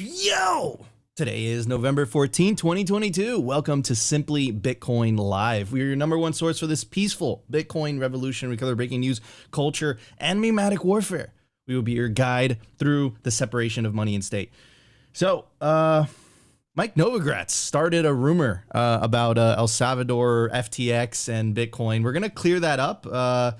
Yo! Today is November 14, 2022. Welcome to Simply Bitcoin Live. We are your number one source for this peaceful Bitcoin revolution. We cover breaking news, culture, and memetic warfare. We will be your guide through the separation of money and state. So, Mike Novogratz started a rumor about El Salvador, FTX, and Bitcoin. We're going to clear that up.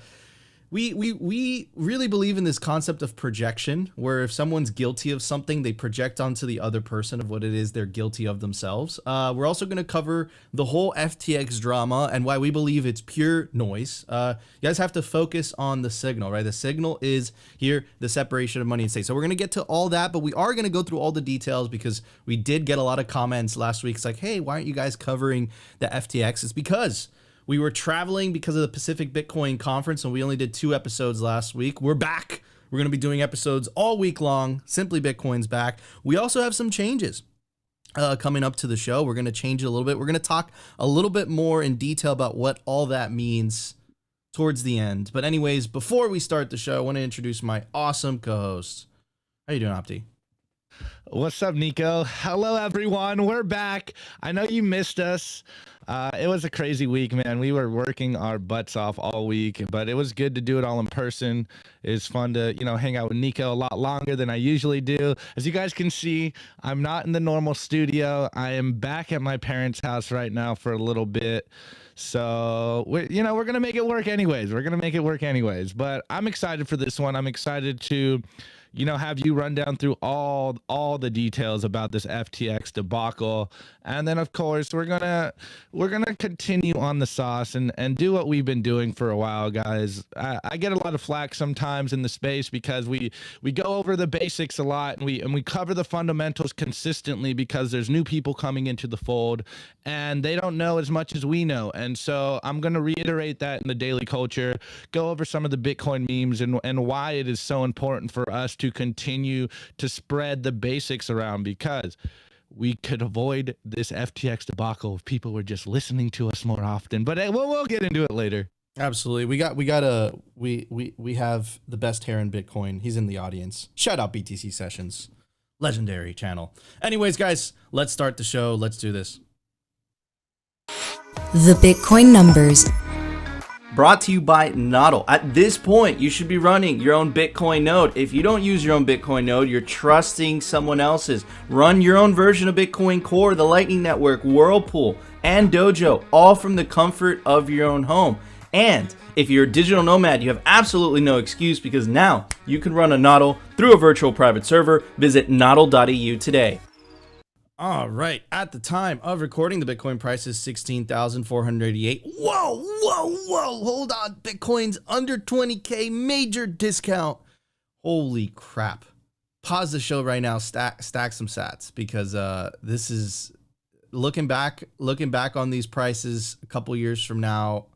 We really believe in this concept of projection, where if someone's guilty of something, they project onto the other person of what it is they're guilty of themselves. We're also going to cover the whole FTX drama and why we believe it's pure noise. You guys have to focus on the signal, right? The signal is here, the separation of money and state. So we're going to get to all that, but we are going to go through all the details because we did get a lot of comments last week. It's like, hey, why aren't you guys covering the FTX? It's because we were traveling because of the Pacific Bitcoin Conference, and we only did 2 episodes last week. We're back. We're going to be doing episodes all week long. Simply Bitcoin's back. We also have some changes coming up to the show. We're going to change it a little bit. We're going to talk a little bit more in detail about what all that means towards the end. But anyways, before we start the show, I want to introduce my awesome co-hosts. How you doing, Opti? What's up, Nico? Hello, everyone. We're back. I know you missed us. It was a crazy week, man. We were working our butts off all week, but it was good to do it all in person. It's fun to, hang out with Nico a lot longer than I usually do. As you guys can see, I'm not in the normal studio. I am back at my parents' house right now for a little bit. So, we're going to make it work anyways. But I'm excited for this one. I'm excited to have you run down through all the details about this FTX debacle. And then, of course, we're gonna continue on the sauce and do what we've been doing for a while, guys. I get a lot of flack sometimes in the space because we go over the basics a lot and we cover the fundamentals consistently because there's new people coming into the fold and they don't know as much as we know. And so I'm gonna reiterate that in the daily culture, go over some of the Bitcoin memes and why it is so important for us to continue to spread the basics around, because we could avoid this FTX debacle if people were just listening to us more often. But we'll get into it later. Absolutely. We have the best hair in Bitcoin. He's in the audience. Shout out BTC Sessions. Legendary channel. Anyways, guys, let's start the show. Let's do this. The Bitcoin numbers. Brought to you by NODL. At this point, you should be running your own Bitcoin node. If you don't use your own Bitcoin node, you're trusting someone else's. Run your own version of Bitcoin Core, the Lightning Network, Whirlpool, and Dojo, all from the comfort of your own home. And if you're a digital nomad, you have absolutely no excuse because now you can run a NODL through a virtual private server. Visit nodl.eu today. All right. At the time of recording, the Bitcoin price is 16,488. Whoa. Hold on. Bitcoin's under 20K. Major discount. Holy crap. Pause the show right now. Stack some sats because this is looking back on these prices a couple years from now.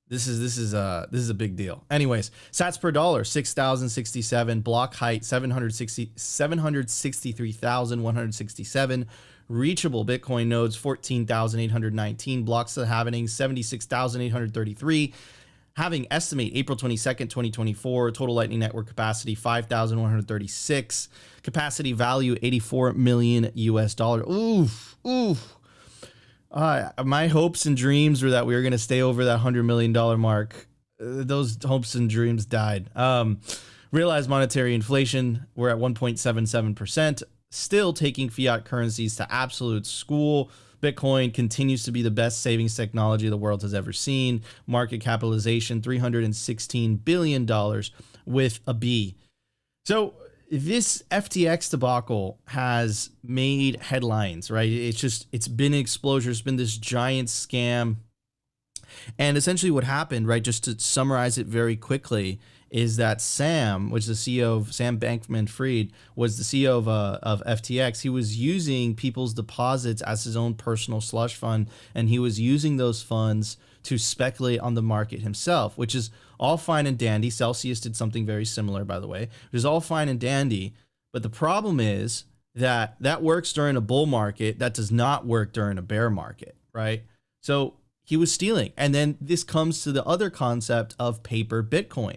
This is a big deal. Anyways, sats per dollar, 6,067. Block height, 763,167. Reachable Bitcoin nodes, 14,819. Blocks to halving, 76,833. Halving estimate April 22nd, 2024. Total Lightning Network capacity, 5,136. Capacity value, $84 million US. Oof. My hopes and dreams were that we were going to stay over that $100 million mark. Those hopes and dreams died. Realized monetary inflation, we're at 1.77%, still taking fiat currencies to absolute school. Bitcoin continues to be the best savings technology the world has ever seen. Market capitalization, $316 billion with a B. So this FTX debacle has made headlines, right? It's been an explosion. It's been this giant scam. And essentially what happened, right, just to summarize it very quickly, is that Sam, which is the CEO of Sam Bankman-Fried, was the CEO of FTX. He was using people's deposits as his own personal slush fund, and he was using those funds to speculate on the market himself, which is all fine and dandy. Celsius did something very similar, by the way, which is all fine and dandy. But the problem is that works during a bull market. That does not work during a bear market, right? So he was stealing. And then this comes to the other concept of paper Bitcoin,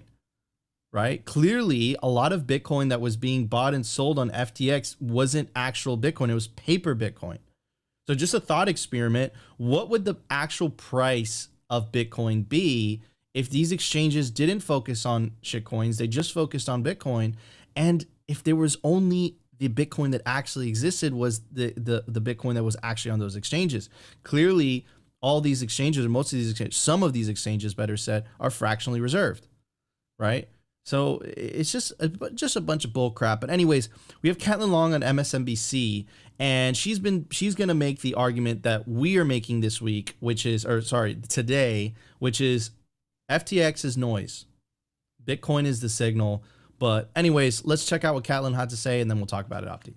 right? Clearly, a lot of Bitcoin that was being bought and sold on FTX wasn't actual Bitcoin. It was paper Bitcoin. So just a thought experiment. What would the actual price of Bitcoin be if these exchanges didn't focus on shitcoins, they just focused on Bitcoin? And if there was only the Bitcoin that actually existed was the Bitcoin that was actually on those exchanges. Clearly, all these exchanges, or most of these exchanges, some of these exchanges, better said, are fractionally reserved, right? So it's just a bunch of bull crap. But anyways, we have Caitlin Long on MSNBC, and she's going to make the argument that we are making this week, today, which is FTX is noise, Bitcoin is the signal. But anyways, let's check out what Caitlin had to say, and then we'll talk about it, Opti.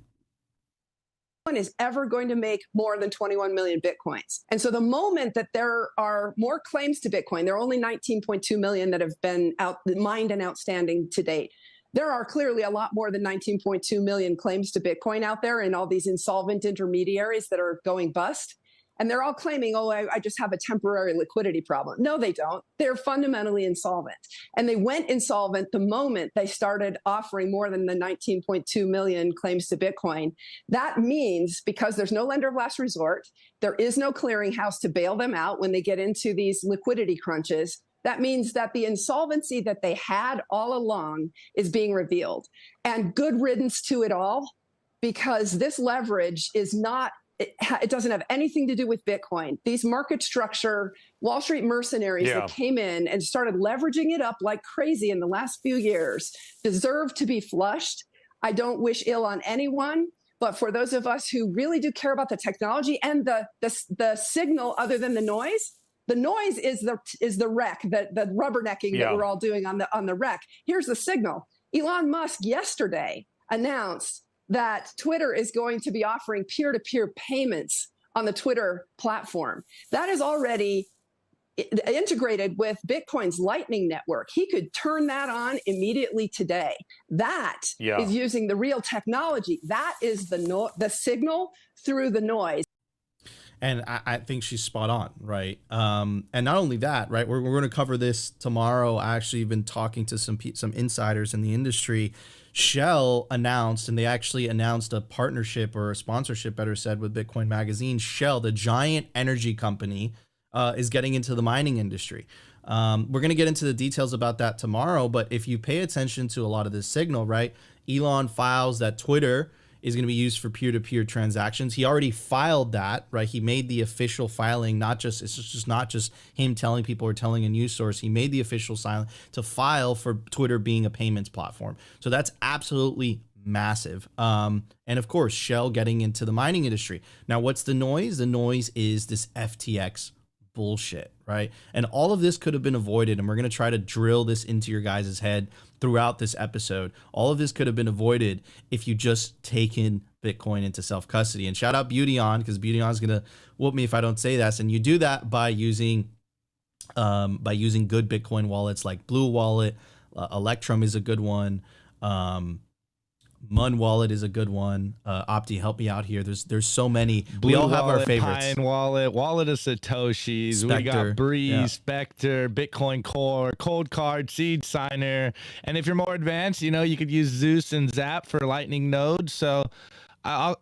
Is ever going to make more than 21 million Bitcoins. And so the moment that there are more claims to Bitcoin, there are only 19.2 million that have been mined and outstanding to date. There are clearly a lot more than 19.2 million claims to Bitcoin out there and all these insolvent intermediaries that are going bust. And they're all claiming, oh, I just have a temporary liquidity problem. No, they don't. They're fundamentally insolvent. And they went insolvent the moment they started offering more than the 19.2 million claims to Bitcoin. That means, because there's no lender of last resort, there is no clearinghouse to bail them out when they get into these liquidity crunches. That means that the insolvency that they had all along is being revealed. And good riddance to it all, because this leverage is not it doesn't have anything to do with Bitcoin. These market structure, Wall Street mercenaries that came in and started leveraging it up like crazy in the last few years deserve to be flushed. I don't wish ill on anyone, but for those of us who really do care about the technology and the signal other than the noise is the wreck, the rubbernecking that we're all doing on the wreck. Here's the signal. Elon Musk yesterday announced that Twitter is going to be offering peer-to-peer payments on the Twitter platform. That is already integrated with Bitcoin's Lightning Network. He could turn that on immediately today. That is using the real technology. That is the signal through the noise. And I think she's spot on, right? And not only that, right? We're going to cover this tomorrow. I actually been talking to some insiders in the industry. Shell announced, and they actually announced a partnership or a sponsorship, better said, with Bitcoin Magazine. Shell, the giant energy company, is getting into the mining industry. We're going to get into the details about that tomorrow. But if you pay attention to a lot of this signal, right? Elon files that Twitter is going to be used for peer-to-peer transactions. He already filed that, right? He made the official filing, it's just not just him telling people or telling a news source. He made the official sign to file for Twitter being a payments platform. So that's absolutely massive. And of course, Shell getting into the mining industry. Now, what's the noise? The noise is this FTX bullshit, right? And all of this could have been avoided, and we're going to try to drill this into your guys' head throughout this episode. All of this could have been avoided if you just taken Bitcoin into self-custody. And shout out Beauty On, because Beauty On is going to whoop me if I don't say this. And you do that by using good Bitcoin wallets like Blue Wallet. Electrum is a good one. Mun Wallet is a good one. Opti, help me out here. There's so many. Blue we all have Wallet, our favorites. Pine Wallet, Wallet of Satoshis. Spectre, we got Breeze, Spectre, Bitcoin Core, Cold Card, Seed Signer. And if you're more advanced, you could use Zeus and Zap for Lightning nodes. So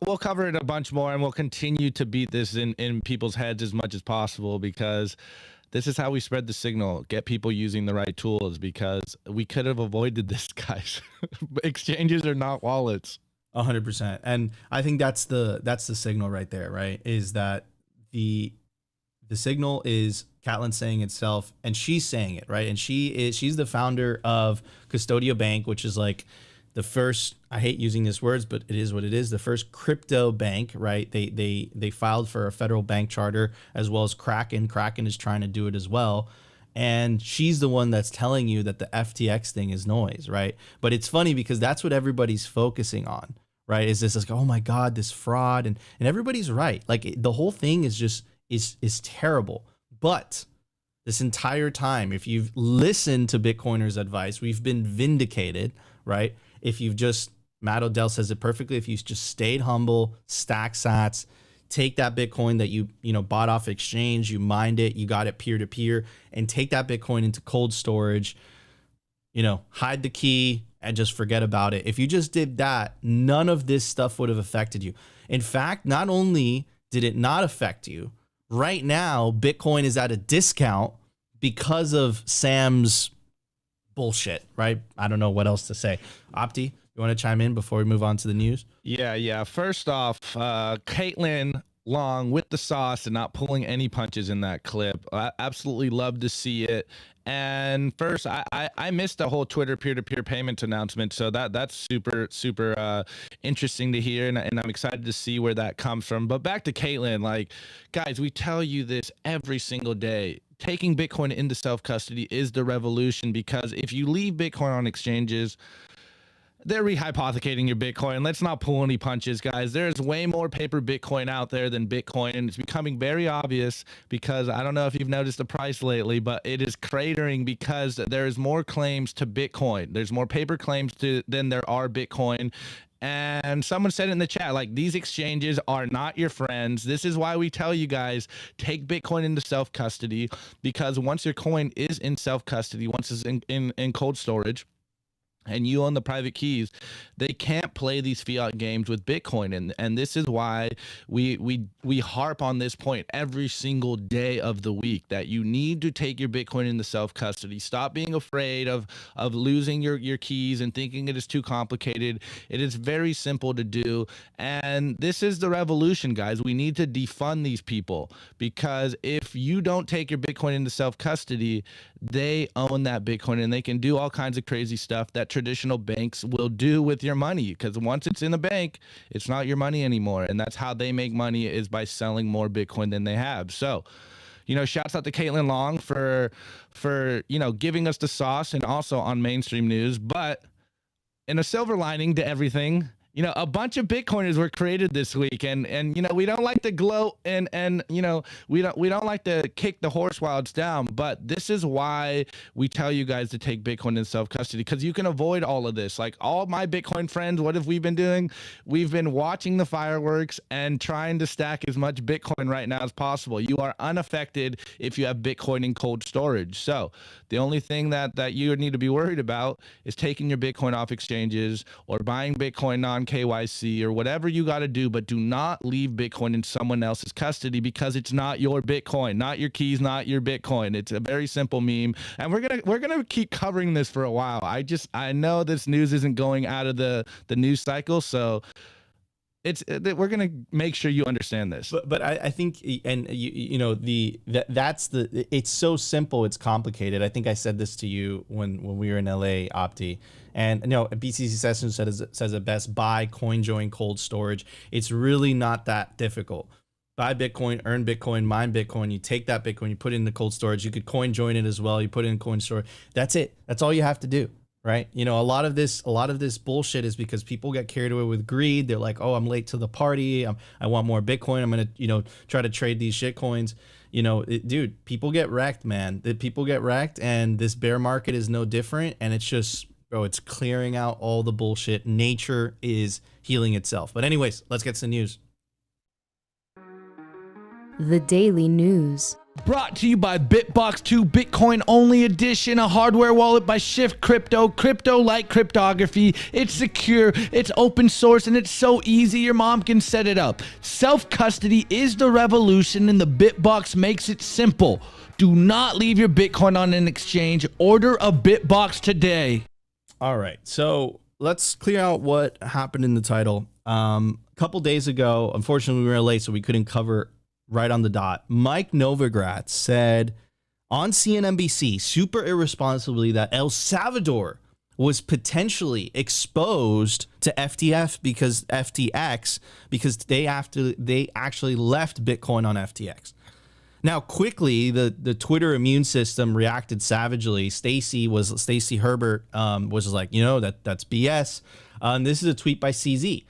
we'll cover it a bunch more, and we'll continue to beat this in people's heads as much as possible, because this is how we spread the signal, get people using the right tools, because we could have avoided this, guys. Exchanges are not wallets. 100%. And I think that's the signal right there, right? Is that the signal is Caitlin saying itself, and she's saying it, right? And she's the founder of Custodio Bank, which is like the first, I hate using these words, but it is what it is, the first crypto bank, right? They filed for a federal bank charter, as well as Kraken. Kraken is trying to do it as well. And she's the one that's telling you that the FTX thing is noise, right? But it's funny because that's what everybody's focusing on, right? Is this like, oh my God, this fraud. And everybody's right. Like the whole thing is just, is terrible. But this entire time, if you've listened to Bitcoiners' advice, we've been vindicated, right? If you've just, Matt Odell says it perfectly, if you just stayed humble, stack sats, take that Bitcoin that you bought off exchange, you mined it, you got it peer to peer, and take that Bitcoin into cold storage, hide the key and just forget about it. If you just did that, none of this stuff would have affected you. In fact, not only did it not affect you, right now, Bitcoin is at a discount because of Sam's bullshit, right? I don't know what else to say. Opti, you want to chime in before we move on to the news? Yeah. First off, Caitlin Long with the sauce and not pulling any punches in that clip. I absolutely love to see it. And first, I missed the whole Twitter peer-to-peer payments announcement, so that's super interesting to hear, and I'm excited to see where that comes from. But back to Caitlin, like, guys, we tell you this every single day. Taking Bitcoin into self-custody is the revolution, because if you leave Bitcoin on exchanges, they're rehypothecating your Bitcoin. Let's not pull any punches, guys. There's way more paper Bitcoin out there than Bitcoin, and it's becoming very obvious because I don't know if you've noticed the price lately, but it is cratering because there's more claims to Bitcoin. There's more paper claims than there are Bitcoin. And someone said in the chat, like, these exchanges are not your friends. This is why we tell you guys, take Bitcoin into self-custody, because once your coin is in self-custody, once it's in cold storage, and you own the private keys, they can't play these fiat games with Bitcoin. And this is why we harp on this point every single day of the week, that you need to take your Bitcoin into self-custody. Stop being afraid of losing your keys and thinking it is too complicated. It is very simple to do. And this is the revolution, guys. We need to defund these people, because if you don't take your Bitcoin into self-custody, they own that Bitcoin and they can do all kinds of crazy stuff that traditional banks will do with your money, because once it's in the bank, it's not your money anymore. And that's how they make money, is by selling more Bitcoin than they have. So, shouts out to Caitlin Long for giving us the sauce, and also on mainstream news. But in a silver lining to everything, a bunch of Bitcoiners were created this week, and we don't like to gloat, and we don't like to kick the horse while it's down, but this is why we tell you guys to take Bitcoin in self-custody, because you can avoid all of this. Like, all my Bitcoin friends, what have we been doing? We've been watching the fireworks and trying to stack as much Bitcoin right now as possible. You are unaffected if you have Bitcoin in cold storage. So the only thing that you need to be worried about is taking your Bitcoin off exchanges or buying Bitcoin non-KYC or whatever you got to do, but do not leave Bitcoin in someone else's custody, because it's not your Bitcoin, not your keys, not your Bitcoin. It's a very simple meme, and we're gonna keep covering this for a while. I know this news isn't going out of the news cycle, so we're gonna make sure you understand this. But I think, and it's so simple, it's complicated. I think I said this to you when we were in LA, Opti, and BTC Stats says it best: buy, coin join, cold storage. It's really not that difficult. Buy Bitcoin, earn Bitcoin, mine Bitcoin. You take that Bitcoin, you put it in the cold storage. You could coin join it as well. You put it in coin storage. That's it. That's all you have to do. Right. A lot of this bullshit is because people get carried away with greed. They're like, oh, I'm late to the party. I want more Bitcoin. I'm going to, try to trade these shit coins. Dude, people get wrecked, man. People get wrecked, and this bear market is no different. And it's just, bro, it's clearing out all the bullshit. Nature is healing itself. But anyways, let's get to the news. The Daily News. Brought to you by Bitbox 2 Bitcoin Only Edition, a hardware wallet by Shift Crypto. Crypto like cryptography. It's secure, it's open source, and it's so easy your mom can set it up. Self-custody is the revolution, and the Bitbox makes it simple. Do not leave your Bitcoin on an exchange. Order a Bitbox today. All right, so let's clear out what happened in the title. A couple days ago, unfortunately, we were late, so we couldn't cover right on the dot. Mike Novogratz said on CNBC super irresponsibly that El Salvador was potentially exposed to FTX because they actually left Bitcoin on FTX. Now, quickly, the Twitter immune system reacted savagely. Stacey Herbert was like, that's BS. And this is a tweet by CZ.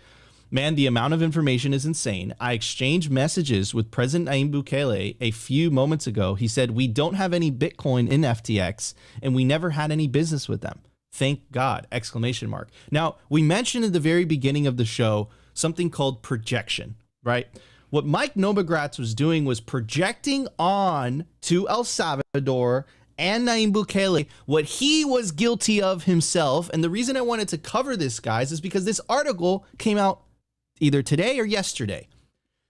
Man, the amount of information is insane. I exchanged messages with President Nayib Bukele a few moments ago. He said, we don't have any Bitcoin in FTX, and we never had any business with them. Thank God, ! Now, we mentioned at the very beginning of the show something called projection, right? What Mike Novogratz was doing was projecting on to El Salvador and Nayib Bukele what he was guilty of himself. And the reason I wanted to cover this, guys, is because this article came out either today or yesterday.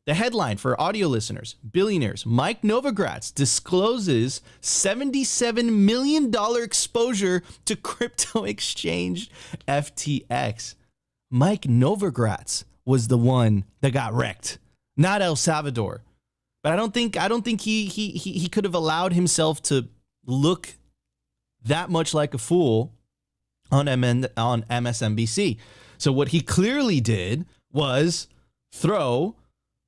The headline for audio listeners: billionaires Mike Novogratz discloses $77 million exposure to crypto exchange FTX. Mike Novogratz was the one that got wrecked, not El Salvador. But I don't think he could have allowed himself to look that much like a fool on MSNBC. So what he clearly did was throw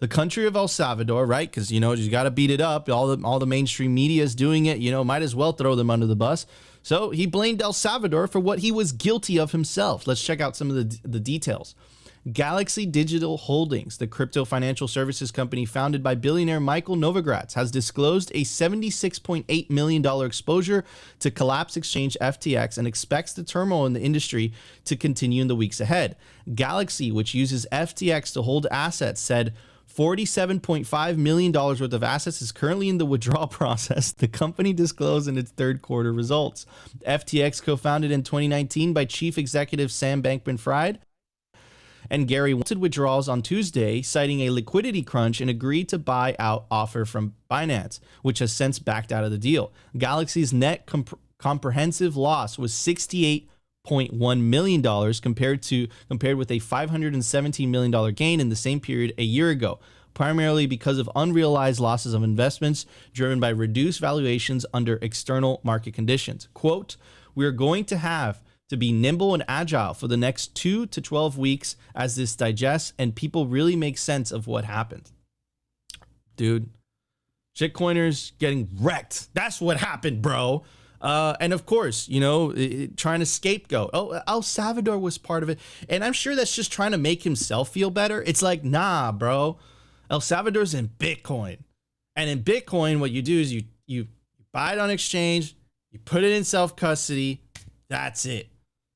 the country of El Salvador, right? Because, you got to beat it up. All the mainstream media is doing it. Might as well throw them under the bus. So he blamed El Salvador for what he was guilty of himself. Let's check out some of the details. Galaxy Digital Holdings, the crypto financial services company founded by billionaire Michael Novogratz, has disclosed a $76.8 million exposure to collapsed exchange FTX and expects the turmoil in the industry to continue in the weeks ahead. Galaxy, which uses FTX to hold assets, said $47.5 million worth of assets is currently in the withdrawal process, the company disclosed in its third quarter results. FTX, co-founded in 2019 by Chief Executive Sam Bankman-Fried and Gary, wanted withdrawals on Tuesday, citing a liquidity crunch, and agreed to buy out offer from Binance, which has since backed out of the deal. Galaxy's net comprehensive loss was $68.1 million compared with a $517 million gain in the same period a year ago, primarily because of unrealized losses of investments driven by reduced valuations under external market conditions. Quote, "We are going to have to be nimble and agile for the next 2 to 12 weeks as this digests and people really make sense of what happened." Dude, shitcoiners getting wrecked. That's what happened, bro. And of course, trying to scapegoat. Oh, El Salvador was part of it. And I'm sure that's just trying to make himself feel better. It's like, nah, bro. El Salvador's in Bitcoin. And in Bitcoin, what you do is you buy it on exchange, you put it in self-custody. That's it.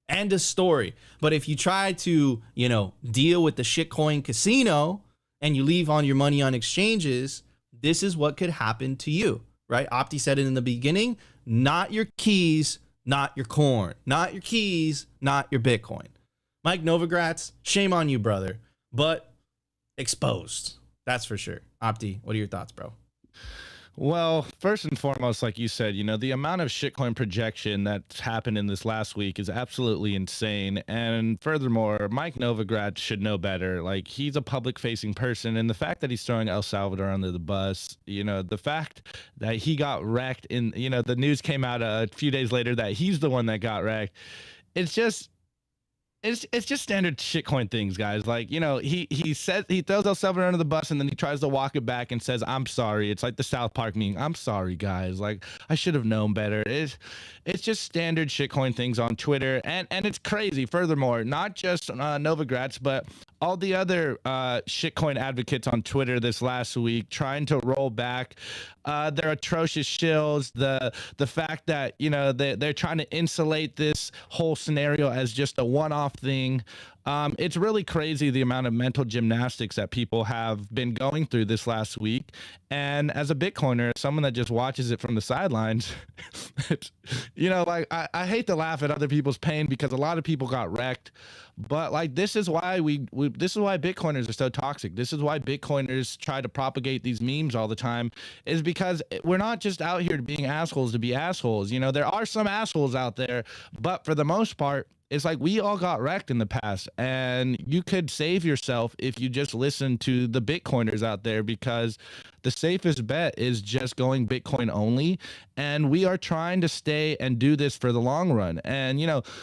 End of story. But if you try to, deal with the shitcoin casino and you leave all your money on exchanges, this is what could happen to you, right? Opti said it in the beginning: not your keys, not your corn, not your keys, not your Bitcoin. Mike Novogratz, shame on you, brother, but exposed. That's for sure. Opti, what are your thoughts, bro? Well, first and foremost, like you said, the amount of shitcoin projection that's happened in this last week is absolutely insane. And furthermore, Mike Novogratz should know better. Like, he's a public-facing person, and the fact that he's throwing El Salvador under the bus, the fact that he got wrecked in, the news came out a few days later that he's the one that got wrecked. It's just standard shitcoin things, guys. Like, he says he throws El Salvador under the bus and then he tries to walk it back and says, "I'm sorry." It's like the South Park meme. "I'm sorry, guys. Like, I should have known better." It's just standard shitcoin things on Twitter, and it's crazy. Furthermore, not just Novogratz, but all the other shitcoin advocates on Twitter this last week trying to roll back their atrocious shills. The fact that they're trying to insulate this whole scenario as just a one-off thing. It's really crazy the amount of mental gymnastics that people have been going through this last week. And as a Bitcoiner, someone that just watches it from the sidelines, I hate to laugh at other people's pain because a lot of people got wrecked. But like, this is why this is why Bitcoiners are so toxic. This is why Bitcoiners try to propagate these memes all the time, is because we're not just out here being assholes to be assholes. There are some assholes out there, but for the most part, it's like we all got wrecked in the past, and you could save yourself if you just listen to the Bitcoiners out there, because the safest bet is just going Bitcoin only. And we are trying to stay and do this for the long run. And,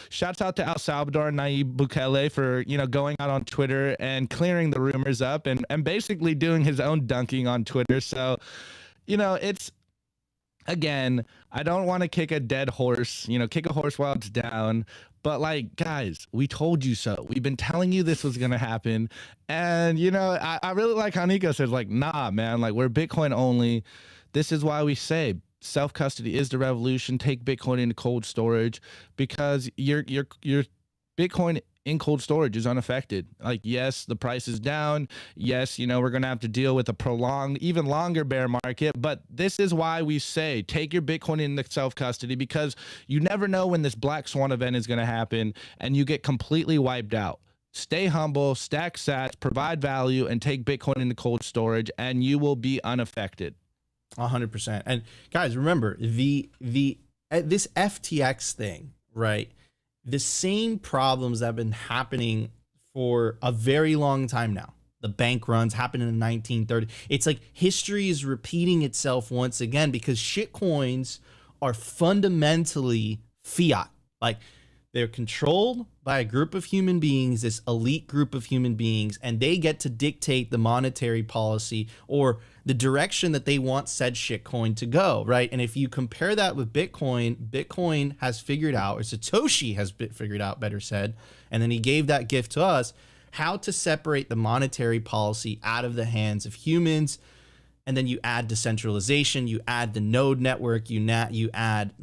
shouts out to El Salvador and Nayib Bukele for, going out on Twitter and clearing the rumors up and basically doing his own dunking on Twitter. So, it's, again, I don't want to kick a dead horse, kick a horse while it's down. But like, guys, we told you so. We've been telling you this was going to happen. And, I really like how Nico says, like, nah, man, like, we're Bitcoin only. This is why we say self-custody is the revolution. Take Bitcoin into cold storage, because your Bitcoin in cold storage is unaffected. Like, yes, the price is down. Yes, we're going to have to deal with a prolonged, even longer bear market. But this is why we say take your Bitcoin into self-custody, because you never know when this black swan event is going to happen and you get completely wiped out. Stay humble, stack sats, provide value, and take Bitcoin into cold storage, and you will be unaffected. 100%. And guys, remember this FTX thing, right? The same problems that have been happening for a very long time now. The bank runs happened in the 1930s. It's like history is repeating itself once again, because shitcoins are fundamentally fiat. Like, they're controlled by a group of human beings, this elite group of human beings, and they get to dictate the monetary policy or the direction that they want said shitcoin to go, right? And if you compare that with Bitcoin, Bitcoin has figured out, or Satoshi has figured out, better said, and then he gave that gift to us, how to separate the monetary policy out of the hands of humans. And then you add decentralization, you add the node network, you add,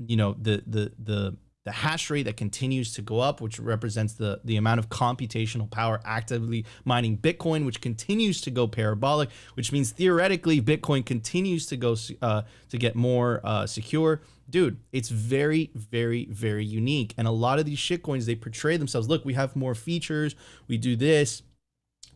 the hash rate that continues to go up, which represents the amount of computational power actively mining Bitcoin, which continues to go parabolic, which means theoretically Bitcoin continues to go to get more secure. Dude, it's very, very, very unique. And a lot of these shitcoins, they portray themselves, look, we have more features, we do this,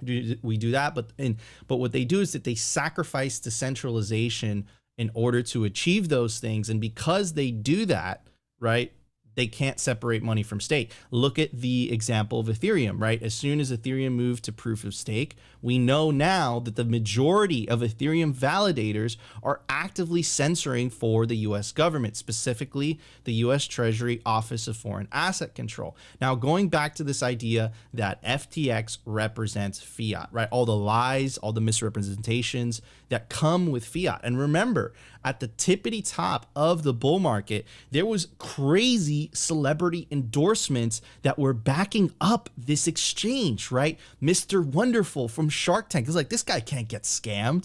we do that, but what they do is that they sacrifice decentralization in order to achieve those things. And because they do that, right, they can't separate money from state. Look at the example of Ethereum, right? As soon as Ethereum moved to proof of stake, we know now that the majority of Ethereum validators are actively censoring for the US government, specifically the US Treasury Office of Foreign Asset Control. Now, going back to this idea that FTX represents fiat, right? All the lies, all the misrepresentations that come with fiat. And remember, at the tippity top of the bull market, there was crazy celebrity endorsements that were backing up this exchange, right? Mr. Wonderful from Shark Tank is like, this guy can't get scammed.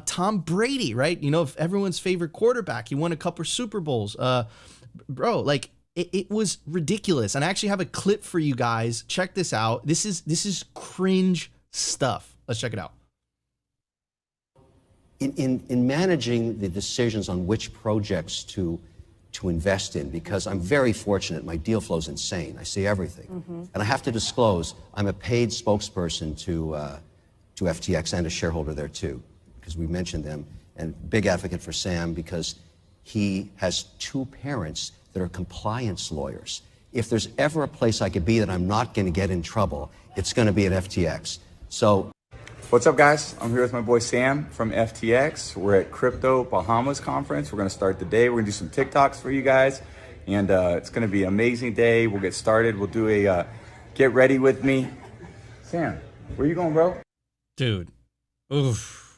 Tom Brady, right? Everyone's favorite quarterback. He won a couple of Super Bowls. Bro, like, it was ridiculous. And I actually have a clip for you guys. Check this out. This is cringe stuff. Let's check it out. In managing the decisions on which projects to invest in, because I'm very fortunate, my deal flow is insane. I see everything. And I have to disclose, I'm a paid spokesperson to FTX and a shareholder there too, because we mentioned them, and big advocate for Sam because he has two parents that are compliance lawyers. If there's ever a place I could be that I'm not going to get in trouble, it's going to be at FTX. So. What's up, guys? I'm here with my boy Sam from FTX. We're at Crypto Bahamas conference. We're going to start the day. We're going to do some TikToks for you guys, and it's going to be an amazing day. We'll get started. We'll do a get ready with me. Sam, where you going, bro? Dude, oof,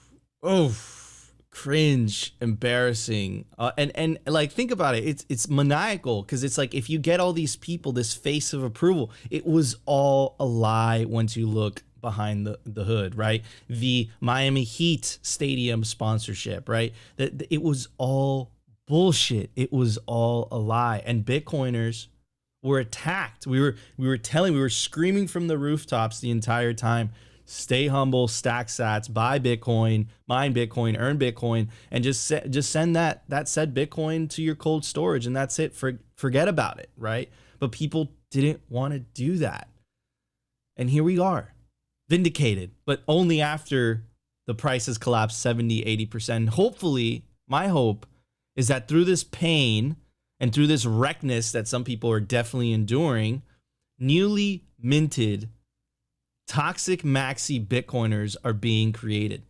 cringe, embarrassing, and like, think about it. It's maniacal, because it's like, if you get all these people, this face of approval, it was all a lie once you look behind the hood, right? The Miami Heat stadium sponsorship, right? That it was all bullshit. It was all a lie. And Bitcoiners were attacked. We were screaming from the rooftops the entire time. Stay humble, stack sats, buy Bitcoin, mine Bitcoin, earn Bitcoin, and just send that said Bitcoin to your cold storage, and that's it. Forget about it, right? But people didn't want to do that. And here we are, vindicated, but only after the price has collapsed 70, 80%. Hopefully, my hope is that through this pain and through this wreckness that some people are definitely enduring, newly minted toxic maxi Bitcoiners are being created.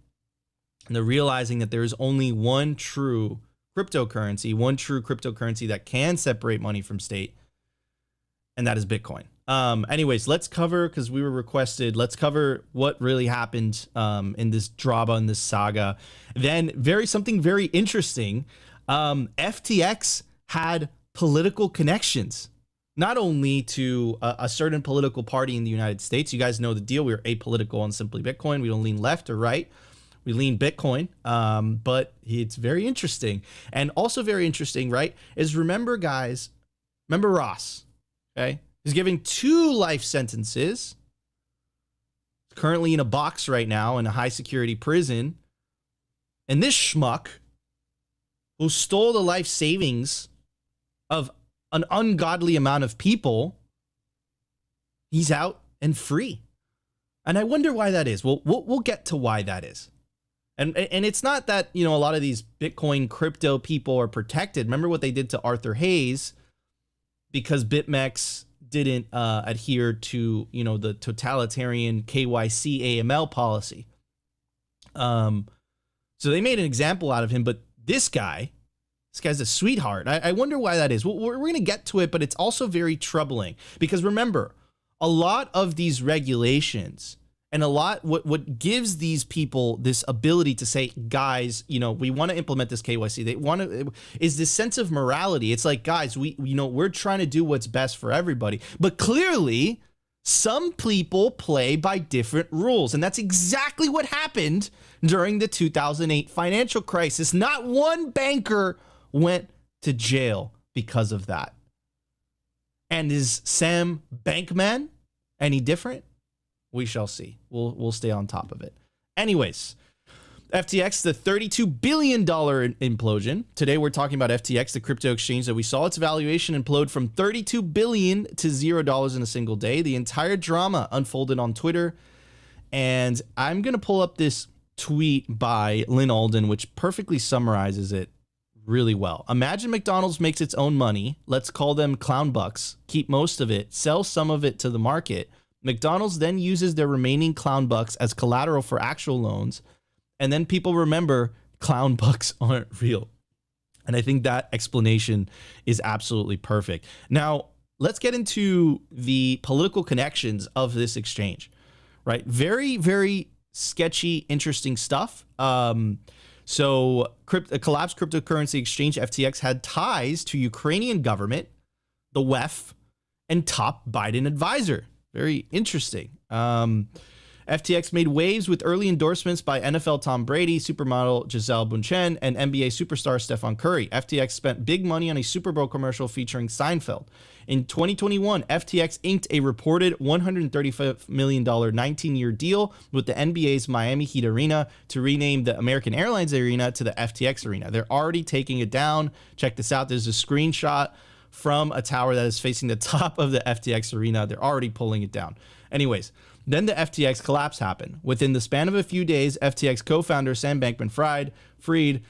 And they're realizing that there is only one true cryptocurrency that can separate money from state, and that is Bitcoin. Anyways, let's cover, because we were requested, let's cover what really happened in this drama, in this saga. Then something very interesting. FTX had political connections, not only to a certain political party in the United States. You guys know the deal. We're apolitical on Simply Bitcoin. We don't lean left or right. We lean Bitcoin. But it's very interesting. And also very interesting, right, is remember Ross, okay? He's giving 2 life sentences. Currently in a box right now in a high security prison. And this schmuck who stole the life savings of an ungodly amount of people, he's out and free. And I wonder why that is. We'll get to why that is. And it's not that, a lot of these Bitcoin crypto people are protected. Remember what they did to Arthur Hayes because BitMEX didn't adhere to, the totalitarian KYC AML policy. So they made an example out of him, but this guy's a sweetheart. I wonder why that is. We're going to get to it, but it's also very troubling because remember, a lot of these regulations and a lot what gives these people this ability to say, guys, we want to implement this KYC. They want to is this sense of morality. It's like, guys, we're trying to do what's best for everybody, but clearly some people play by different rules, and that's exactly what happened during the 2008 financial crisis. Not one banker went to jail because of that. And is Sam Bankman any different? We shall see. We'll stay on top of it. Anyways, FTX, the $32 billion implosion. Today we're talking about FTX, the crypto exchange that we saw its valuation implode from $32 billion to $0 in a single day. The entire drama unfolded on Twitter. And I'm going to pull up this tweet by Lynn Alden, which perfectly summarizes it really well. Imagine McDonald's makes its own money. Let's call them clown bucks. Keep most of it. Sell some of it to the market. McDonald's then uses their remaining clown bucks as collateral for actual loans. And then people remember clown bucks aren't real. And I think that explanation is absolutely perfect. Now, let's get into the political connections of this exchange, right? Very, very sketchy, interesting stuff. So a collapsed cryptocurrency exchange, FTX, had ties to Ukrainian government, the WEF, and top Biden advisor. Very interesting. FTX made waves with early endorsements by NFL Tom Brady, supermodel Gisele Bündchen, and NBA superstar Stephen Curry. FTX spent big money on a Super Bowl commercial featuring Seinfeld. In 2021, FTX inked a reported $135 million 19-year deal with the NBA's Miami Heat Arena to rename the American Airlines Arena to the FTX Arena. They're already taking it down. Check this out. There's a screenshot from a tower that is facing the top of the FTX Arena. They're already pulling it down. Anyways, then the FTX collapse happened. Within the span of a few days, FTX co-founder Sam Bankman-Fried,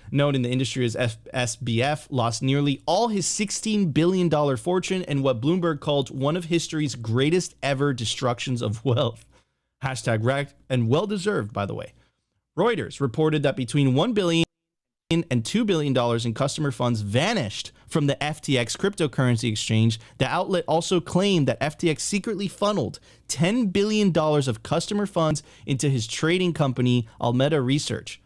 known in the industry as SBF, lost nearly all his $16 billion fortune in what Bloomberg called one of history's greatest ever destructions of wealth. Hashtag wrecked, and well-deserved, by the way. Reuters reported that between $1 billion and $2 billion in customer funds vanished from the FTX cryptocurrency exchange. The outlet also claimed that FTX secretly funneled $10 billion of customer funds into his trading company, Alameda Research.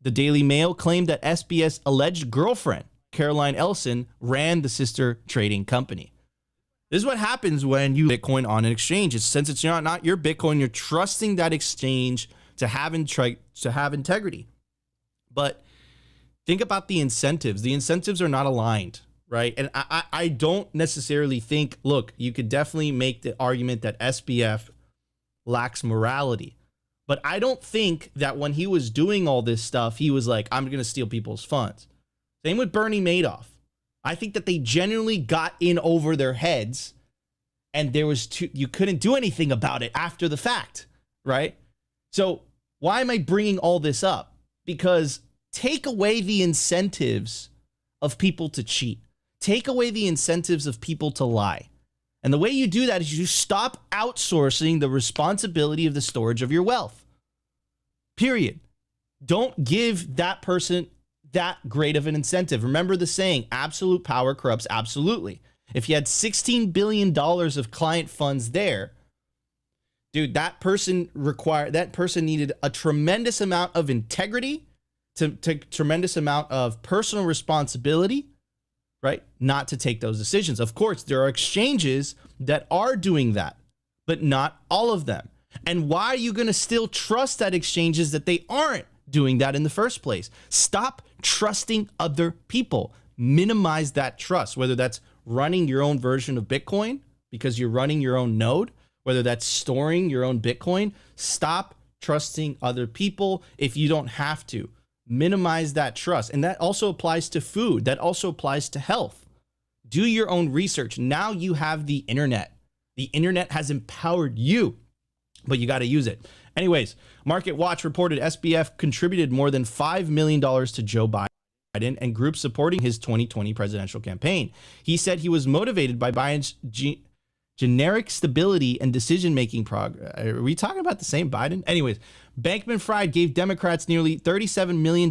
The Daily Mail claimed that SBF's alleged girlfriend, Caroline Ellison, ran the sister trading company. This is what happens when you Bitcoin on an exchange. Since it's not your Bitcoin, you're trusting that exchange to have integrity. But think about the incentives. The incentives are not aligned, right? And I don't necessarily think, look, you could definitely make the argument that SBF lacks morality. But I don't think that when he was doing all this stuff, he was like, I'm going to steal people's funds. Same with Bernie Madoff. I think that they genuinely got in over their heads and you couldn't do anything about it after the fact, right? So why am I bringing all this up? Because take away the incentives of people to cheat. Take away the incentives of people to lie. And the way you do that is you stop outsourcing the responsibility of the storage of your wealth. Period. Don't give that person that great of an incentive. Remember the saying, absolute power corrupts absolutely. If you had $16 billion of client funds there, dude, that person needed a tremendous amount of integrity, to take tremendous amount of personal responsibility, right? Not to take those decisions. Of course, there are exchanges that are doing that, but not all of them. And why are you going to still trust that exchanges that they aren't doing that in the first place? Stop trusting other people. Minimize that trust, whether that's running your own version of Bitcoin, because you're running your own node, whether that's storing your own Bitcoin, stop trusting other people if you don't have to. Minimize that trust. And that also applies to food. That also applies to health. Do your own research. Now you have the internet. The internet has empowered you, but you got to use it. Anyways, Market Watch reported SBF contributed more than $5 million to Joe Biden and groups supporting his 2020 presidential campaign. He said he was motivated by Biden's generic stability and decision-making progress. Are we talking about the same Biden? Anyways, Bankman-Fried gave Democrats nearly $37 million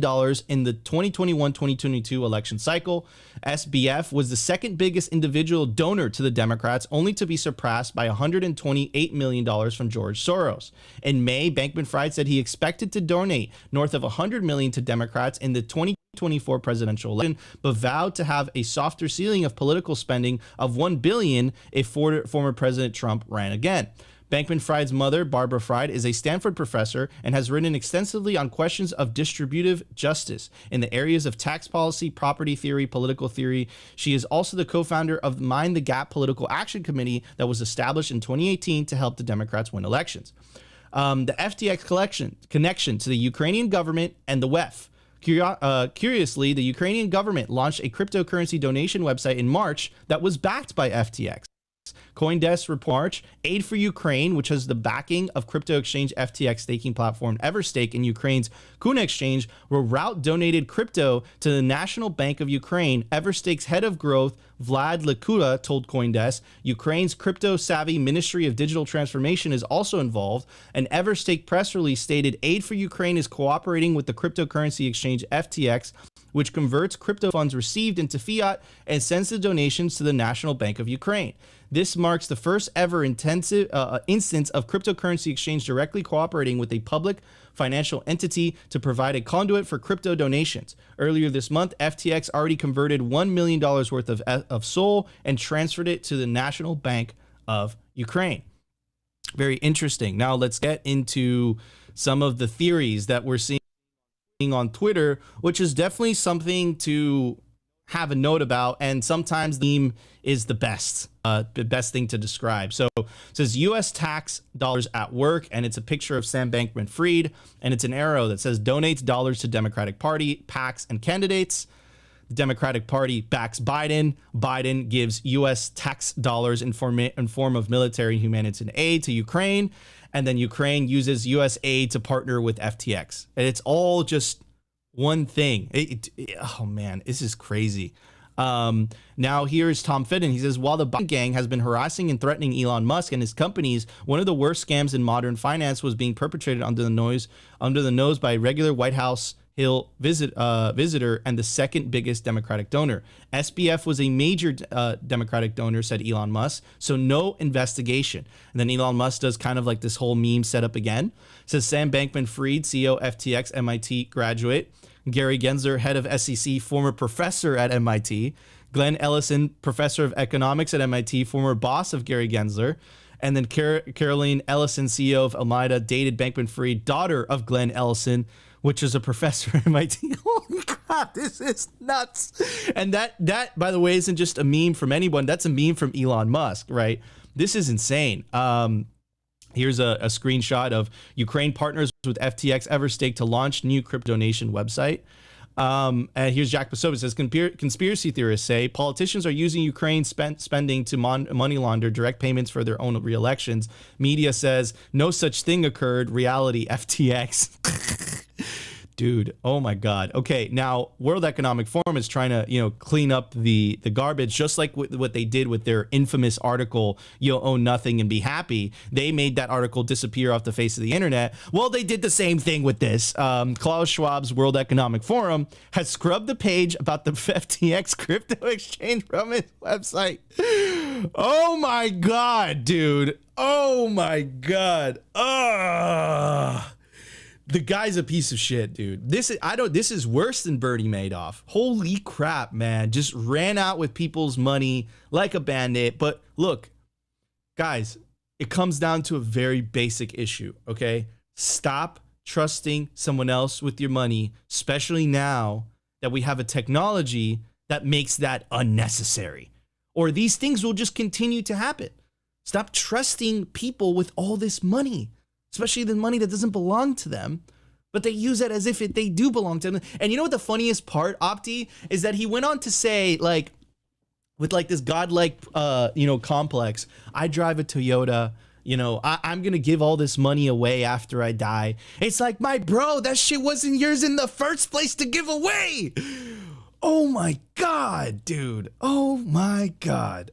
in the 2021-2022 election cycle. SBF was the second biggest individual donor to the Democrats, only to be surpassed by $128 million from George Soros. In May, Bankman-Fried said he expected to donate north of $100 million to Democrats in the 2024 presidential election, but vowed to have a softer ceiling of political spending of $1 billion if former President Trump ran again. Bankman-Fried's mother, Barbara Fried, is a Stanford professor and has written extensively on questions of distributive justice in the areas of tax policy, property theory, political theory. She is also the co-founder of Mind the Gap Political Action Committee that was established in 2018 to help the Democrats win elections. The FTX connection to the Ukrainian government and the WEF. Curiously, the Ukrainian government launched a cryptocurrency donation website in March that was backed by FTX. CoinDesk reports Aid for Ukraine, which has the backing of crypto exchange FTX staking platform Everstake and Ukraine's Kuna exchange, will route donated crypto to the National Bank of Ukraine. Everstake's head of growth, Vlad Likuda, told CoinDesk. Ukraine's crypto-savvy Ministry of Digital Transformation is also involved. An Everstake press release stated Aid for Ukraine is cooperating with the cryptocurrency exchange FTX, which converts crypto funds received into fiat and sends the donations to the National Bank of Ukraine. This marks the first ever instance of cryptocurrency exchange directly cooperating with a public financial entity to provide a conduit for crypto donations. Earlier this month, FTX already converted $1 million worth of SOL and transferred it to the National Bank of Ukraine. Very interesting. Now let's get into some of the theories that we're seeing on Twitter, which is definitely something to have a note about, and sometimes the meme is the best thing to describe. So it says U.S. tax dollars at work, and it's a picture of Sam Bankman-Fried, and it's an arrow that says donates dollars to Democratic Party, PACs, and candidates. The Democratic Party backs Biden. Biden gives U.S. tax dollars in form of military and humanitarian aid to Ukraine, and then Ukraine uses U.S. aid to partner with FTX. And it's all just one thing. Oh man, this is crazy. Now here's Tom Fitton. He says, while the Biden gang has been harassing and threatening Elon Musk and his companies, one of the worst scams in modern finance was being perpetrated under the nose by a regular White House Hill visitor and the second biggest Democratic donor. SBF was a major Democratic donor, said Elon Musk, so no investigation. And then Elon Musk does kind of like this whole meme setup again. It says Sam Bankman-Fried, CEO, FTX, MIT graduate. Gary Gensler, head of SEC, former professor at MIT. Glenn Ellison, professor of economics at MIT, former boss of Gary Gensler. And then Caroline Ellison, CEO of Almeida, dated Bankman-Fried, daughter of Glenn Ellison, which is a professor at MIT. Holy crap, this is nuts. And that, by the way, isn't just a meme from anyone. That's a meme from Elon Musk, right? This is insane. Here's a screenshot of Ukraine partners with FTX Everstake to launch new crypto donation website. And here's Jack Posobiec. Says conspiracy theorists say politicians are using Ukraine spending to money launder direct payments for their own re-elections. Media says no such thing occurred. Reality, FTX. Dude, oh my God. Okay, now World Economic Forum is trying to, clean up the garbage, just like what they did with their infamous article, "You'll own nothing and be happy." They made that article disappear off the face of the internet. Well, they did the same thing with this. Klaus Schwab's World Economic Forum has scrubbed the page about the FTX crypto exchange from its website. Oh my God, dude. Oh my God. The guy's a piece of shit, dude. This is worse than Bernie Madoff. Holy crap, man. Just ran out with people's money like a bandit. But look, guys, it comes down to a very basic issue, okay? Stop trusting someone else with your money, especially now that we have a technology that makes that unnecessary. Or these things will just continue to happen. Stop trusting people with all this money, especially the money that doesn't belong to them, but they use it as if they do belong to them. And you know what the funniest part, Opti, is that he went on to say, like, with like this godlike, complex, I drive a Toyota, I'm going to give all this money away after I die. It's like, my bro, that shit wasn't yours in the first place to give away. Oh my God, dude. Oh my God.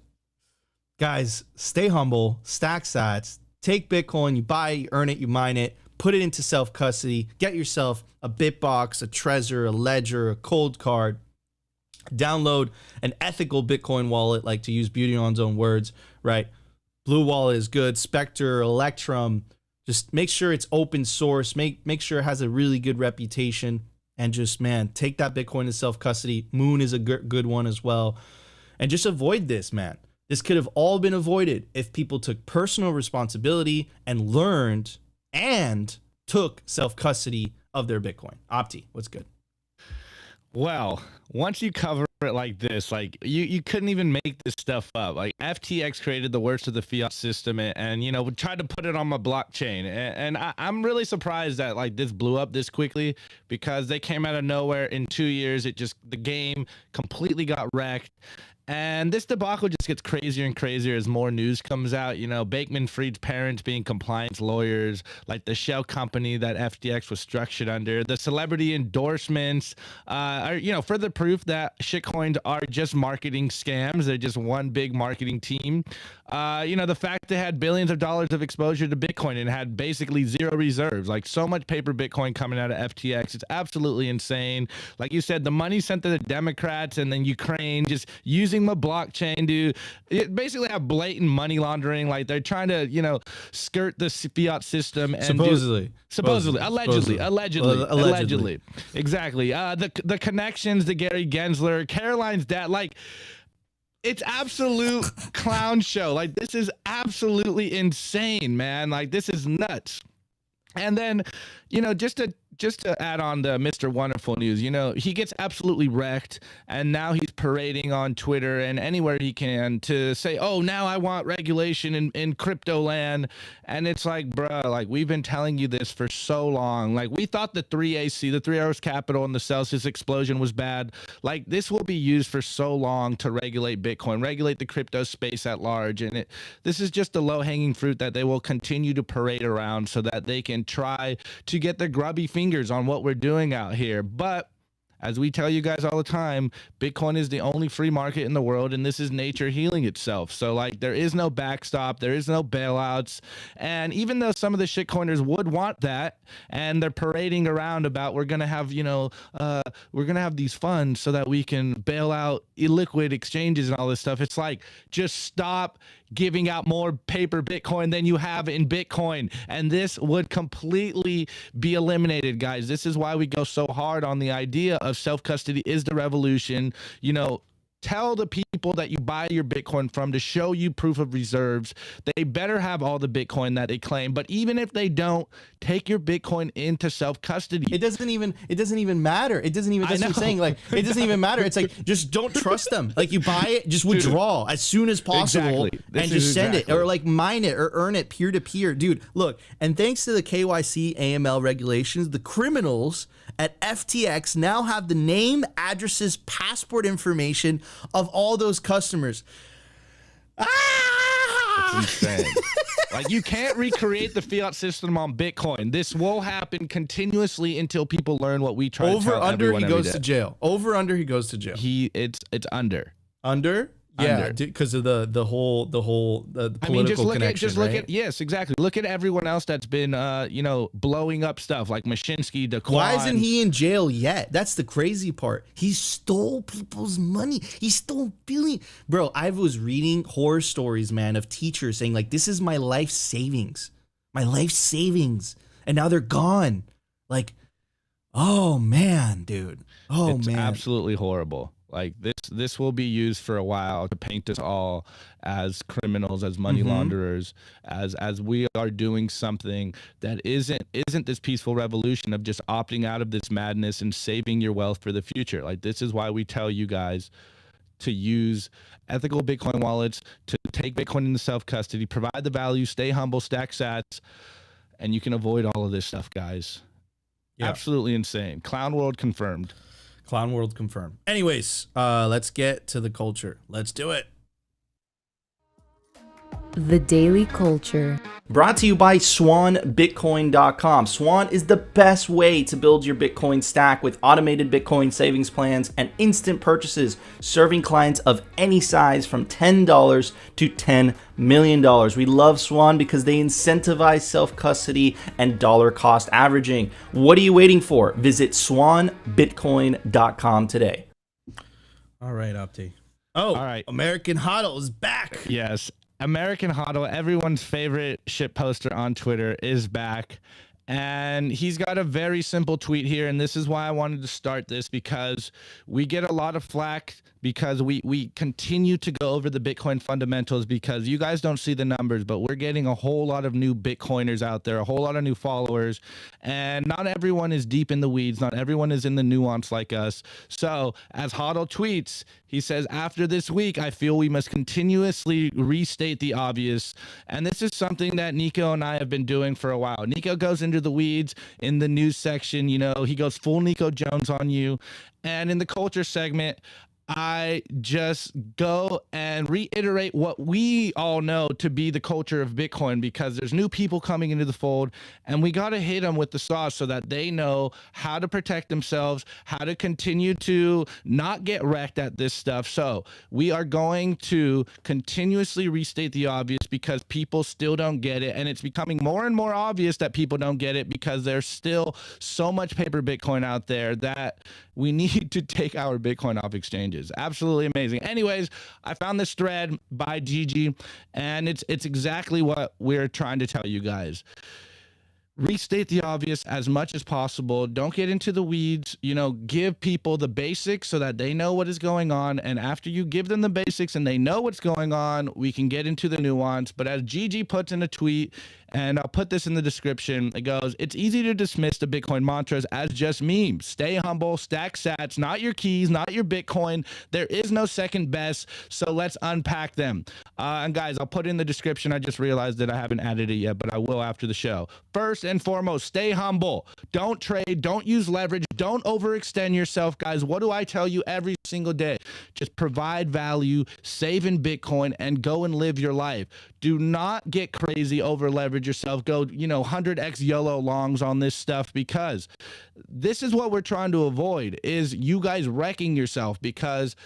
Guys, stay humble, stack sats, take Bitcoin, you buy it, you earn it, you mine it, put it into self-custody, get yourself a Bitbox, a Trezor, a Ledger, a Cold Card, download an ethical Bitcoin wallet, like to use Beauty On's own words, right? Blue Wallet is good, Spectre, Electrum, just make sure it's open source, make sure it has a really good reputation, and just, man, take that Bitcoin to self-custody. Moon is a good one as well. And just avoid this, man. This could have all been avoided if people took personal responsibility and learned and took self-custody of their Bitcoin. Opti, what's good? Well, once you cover it like this, like you couldn't even make this stuff up. Like FTX created the worst of the fiat system and tried to put it on my blockchain. And I'm really surprised that like this blew up this quickly, because they came out of nowhere in 2 years. The game completely got wrecked. And this debacle just gets crazier and crazier as more news comes out. Bankman-Fried's parents being compliance lawyers, like the shell company that FTX was structured under. The celebrity endorsements are, further proof that shitcoins are just marketing scams. They're just one big marketing team. The fact they had billions of dollars of exposure to Bitcoin and had basically zero reserves, like so much paper Bitcoin coming out of FTX. It's absolutely insane. Like you said, the money sent to the Democrats and then Ukraine just using the blockchain to basically have blatant money laundering. Like they're trying to, skirt the fiat system. And allegedly. Exactly. The connections to Gary Gensler, Caroline's dad, like, it's absolute clown show. Like, this is absolutely insane, man. Like, this is nuts. And then, just to add on to Mr. Wonderful News, he gets absolutely wrecked, and now he's parading on Twitter and anywhere he can to say, oh, now I want regulation in crypto land. And it's like, bruh, like, we've been telling you this for so long. Like, we thought the 3AC, the 3 Hours Capital, and the Celsius explosion was bad. Like, this will be used for so long to regulate Bitcoin, regulate the crypto space at large. And this is just the low-hanging fruit that they will continue to parade around so that they can try to get their grubby fingers on what we're doing out here. But as we tell you guys all the time, Bitcoin is the only free market in the world, and this is nature healing itself. So like, there is no backstop, there is no bailouts. And even though some of the shitcoiners would want that, and they're parading around about, we're gonna have these funds so that we can bail out illiquid exchanges and all this stuff. It's like, just stop giving out more paper Bitcoin than you have in Bitcoin, and this would completely be eliminated, guys. This is why we go so hard on the idea of self-custody is the revolution. Tell the people that you buy your Bitcoin from to show you proof of reserves. They better have all the Bitcoin that they claim. But even if they don't, take your Bitcoin into self-custody. It doesn't even matter. That's what I'm saying. Like, it doesn't even matter. It's like, just don't trust them. Like, you buy it, just withdraw as soon as possible. Exactly. And just send it, or like mine it, or earn it peer to peer. Dude, look, and thanks to the KYC AML regulations, the criminals at FTX now have the name, addresses, passport information of all those customers. It's insane. Like, you can't recreate the fiat system on Bitcoin. This will happen continuously until people learn what we try to tell everyone. He goes to jail. Over under, he goes to jail. It's under. Under? Yeah, because of the whole political connection. Yes, exactly. Look at everyone else that's been blowing up stuff like Mashinsky, Daquan. Why isn't he in jail yet? That's the crazy part. He stole people's money. He stole billions. Bro, I was reading horror stories, man, of teachers saying like, this is my life savings. And now they're gone. Like, oh man, dude. It's absolutely horrible. Like, this will be used for a while to paint us all as criminals, as money launderers, as we are doing something that isn't this peaceful revolution of just opting out of this madness and saving your wealth for the future. Like, this is why we tell you guys, to use ethical Bitcoin wallets to take Bitcoin into self-custody, provide the value, stay humble, stack sats, and you can avoid all of this stuff, guys. Yeah. Absolutely insane. Clown world confirmed. Clown world confirmed. Anyways, let's get to the culture. Let's do it. The Daily Culture. Brought to you by SwanBitcoin.com. Swan is the best way to build your Bitcoin stack with automated Bitcoin savings plans and instant purchases, serving clients of any size from $10 to $10 million. We love Swan because they incentivize self-custody and dollar cost averaging. What are you waiting for? Visit SwanBitcoin.com today. All right, Opti. Oh, all right. American HODL is back. Yes. American HODL, everyone's favorite shit poster on Twitter, is back. And he's got a very simple tweet here. And this is why I wanted to start this, because we get a lot of flack because we continue to go over the Bitcoin fundamentals, because you guys don't see the numbers, but we're getting a whole lot of new Bitcoiners out there, a whole lot of new followers. And not everyone is deep in the weeds. Not everyone is in the nuance like us. So as HODL tweets, he says, after this week, I feel we must continuously restate the obvious. And this is something that Nico and I have been doing for a while. Nico goes into the weeds in the news section. You know, he goes full Nico Jones on you. And in the culture segment, I just go and reiterate what we all know to be the culture of Bitcoin, because there's new people coming into the fold, and we got to hit them with the sauce so that they know how to protect themselves, how to continue to not get wrecked at this stuff. So we are going to continuously restate the obvious because people still don't get it, and it's becoming more and more obvious that people don't get it because there's still so much paper Bitcoin out there that we need to take our Bitcoin off exchanges. Absolutely amazing. Anyways, I found this thread by Gigi, and it's exactly what we're trying to tell you guys. Restate the obvious as much as possible. Don't get into the weeds. You know, give people the basics so that they know what is going on. And after you give them the basics and they know what's going on, we can get into the nuance. But as Gigi puts in a tweet, and I'll put this in the description, it goes, it's easy to dismiss the Bitcoin mantras as just memes. Stay humble, stack sats, not your keys, not your Bitcoin. There is no second best, so let's unpack them. And guys, I'll put in the description. I just realized that I haven't added it yet, but I will after the show. First and foremost, stay humble. Don't trade, don't use leverage, don't overextend yourself, guys. What do I tell you every single day? Just provide value, save in Bitcoin, and go and live your life. Do not get crazy over leverage yourself. Go, 100x YOLO longs on this stuff, because this is what we're trying to avoid, is you guys wrecking yourself, because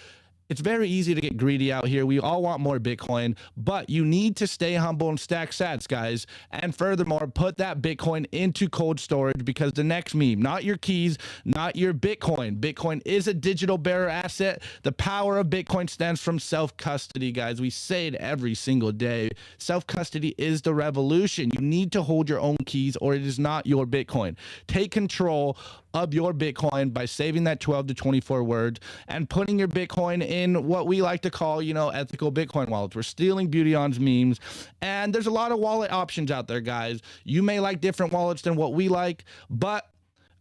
it's very easy to get greedy out here. We all want more Bitcoin, but you need to stay humble and stack sats, guys. And furthermore, put that Bitcoin into cold storage, because the next meme, not your keys, not your Bitcoin. Bitcoin is a digital bearer asset. The power of Bitcoin stems from self-custody, guys. We say it every single day. Self-custody is the revolution. You need to hold your own keys, or it is not your Bitcoin. Take control of your Bitcoin by saving that 12 to 24 words and putting your Bitcoin in what we like to call, ethical Bitcoin wallets. We're stealing Beautyon's memes, and there's a lot of wallet options out there, guys. You may like different wallets than what we like, but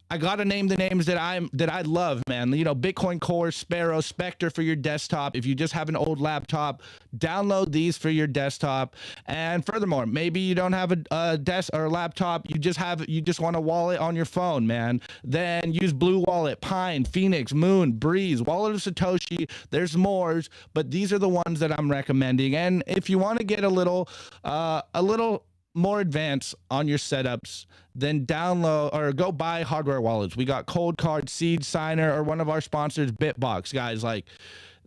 I gotta name the names that I love, man. Bitcoin Core, Sparrow, Spectre for your desktop. If you just have an old laptop, download these for your desktop. And furthermore, maybe you don't have a desk or a laptop. You just want a wallet on your phone, man. Then use Blue Wallet, Pine, Phoenix, Moon, Breeze, Wallet of Satoshi. There's more, but these are the ones that I'm recommending. And if you want to get a little more advanced on your setups, then download or go buy hardware wallets. We got Cold Card, Seed Signer, or one of our sponsors, Bitbox, guys.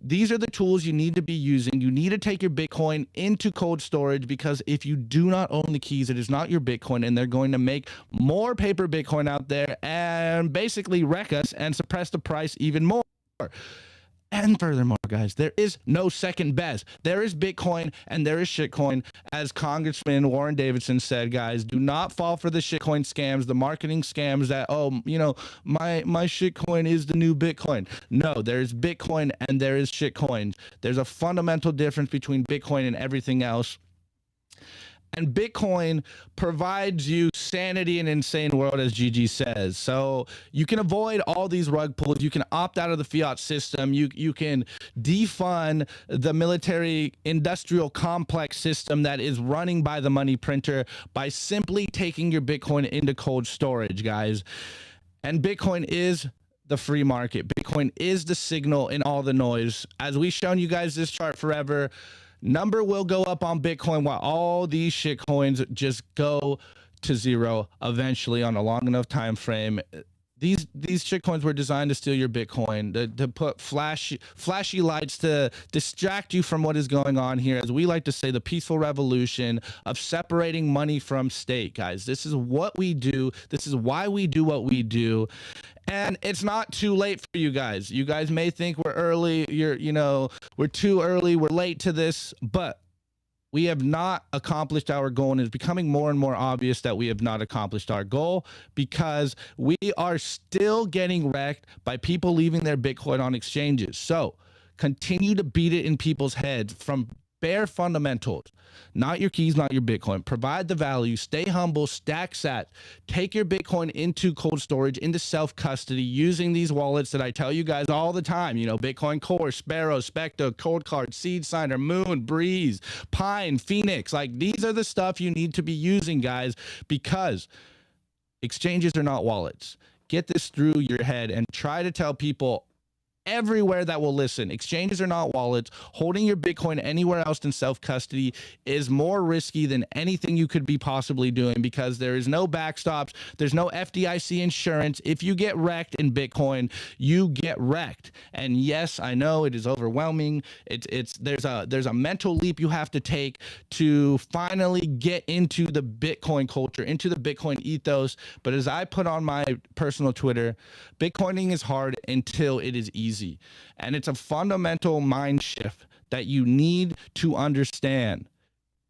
These are the tools you need to be using. You need to take your Bitcoin into cold storage, because if you do not own the keys, it is not your Bitcoin, and they're going to make more paper Bitcoin out there and basically wreck us and suppress the price even more. And furthermore, guys, there is no second best. There is Bitcoin and there is shitcoin. As Congressman Warren Davidson said, guys, do not fall for the shitcoin scams, the marketing scams that, my shitcoin is the new Bitcoin. No, there's Bitcoin and there is shitcoins. There's a fundamental difference between Bitcoin and everything else. And Bitcoin provides you sanity in an insane world, as Gigi says. So you can avoid all these rug pulls. You can opt out of the fiat system. You can defund the military industrial complex system that is running by the money printer by simply taking your Bitcoin into cold storage, guys. And Bitcoin is the free market. Bitcoin is the signal in all the noise. As we've shown you guys this chart forever, number will go up on Bitcoin while all these shit coins just go to zero eventually on a long enough time frame. These shit coins were designed to steal your Bitcoin, to put flashy lights to distract you from what is going on here. As we like to say, the peaceful revolution of separating money from state, guys. This is what we do. This is why we do what we do. And it's not too late for you guys. You guys may think we're early. We're too early. We're late to this, but we have not accomplished our goal, and it's becoming more and more obvious that we have not accomplished our goal because we are still getting wrecked by people leaving their Bitcoin on exchanges. So continue to beat it in people's heads from bare fundamentals, not your keys, not your Bitcoin. Provide the value, stay humble, stack sat, take your Bitcoin into cold storage, into self-custody using these wallets that I tell you guys all the time, Bitcoin Core, Sparrow, Spectre, Cold Card, Seed Signer, Moon, Breeze, Pine, Phoenix. Like, these are the stuff you need to be using, guys, because exchanges are not wallets. Get this through your head and try to tell people everywhere that will listen. Exchanges are not wallets. Holding your Bitcoin anywhere else than self-custody is more risky than anything you could be possibly doing because there is no backstops. There's no FDIC insurance. If you get wrecked in Bitcoin, you get wrecked. And yes, I know it is overwhelming. There's a mental leap you have to take to finally get into the Bitcoin culture, into the Bitcoin ethos. But as I put on my personal Twitter, Bitcoining is hard until it is easy. And it's a fundamental mind shift that you need to understand.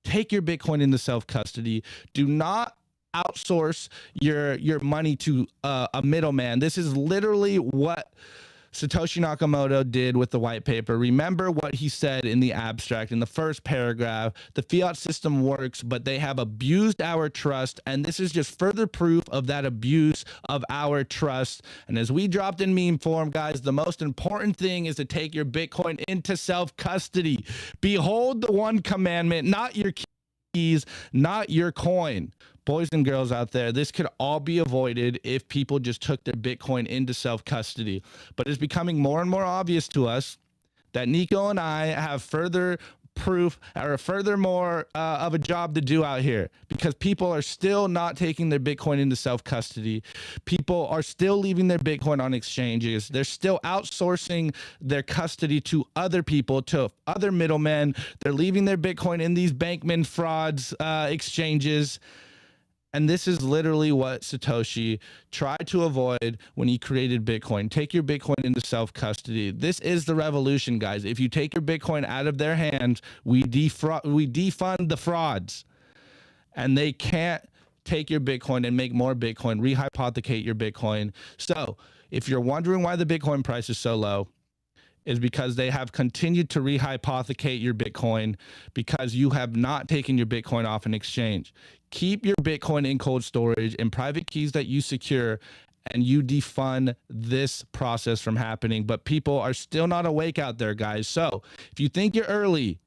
Take your Bitcoin into self-custody. Do not outsource your money to a middleman. This is literally what Satoshi Nakamoto did with the white paper. Remember what he said in the abstract in the first paragraph. The fiat system works, but they have abused our trust. And this is just further proof of that abuse of our trust. And as we dropped in meme form, guys, the most important thing is to take your Bitcoin into self-custody. Behold the one commandment, not your keys, not your coin. Boys and girls out there, this could all be avoided if people just took their Bitcoin into self-custody. But it's becoming more and more obvious to us that Nico and I have further proof or furthermore of a job to do out here because people are still not taking their Bitcoin into self-custody. People are still leaving their Bitcoin on exchanges. They're still outsourcing their custody to other people, to other middlemen. They're leaving their Bitcoin in these Bankman frauds exchanges. And this is literally what Satoshi tried to avoid when he created Bitcoin. Take your Bitcoin into self-custody. This is the revolution, guys. If you take your Bitcoin out of their hands, we defund the frauds. And they can't take your Bitcoin and make more Bitcoin, rehypothecate your Bitcoin. So if you're wondering why the Bitcoin price is so low, is because they have continued to rehypothecate your Bitcoin because you have not taken your Bitcoin off an exchange. Keep your Bitcoin in cold storage and private keys that you secure, and you defund this process from happening. But people are still not awake out there, guys. So if you think you're early,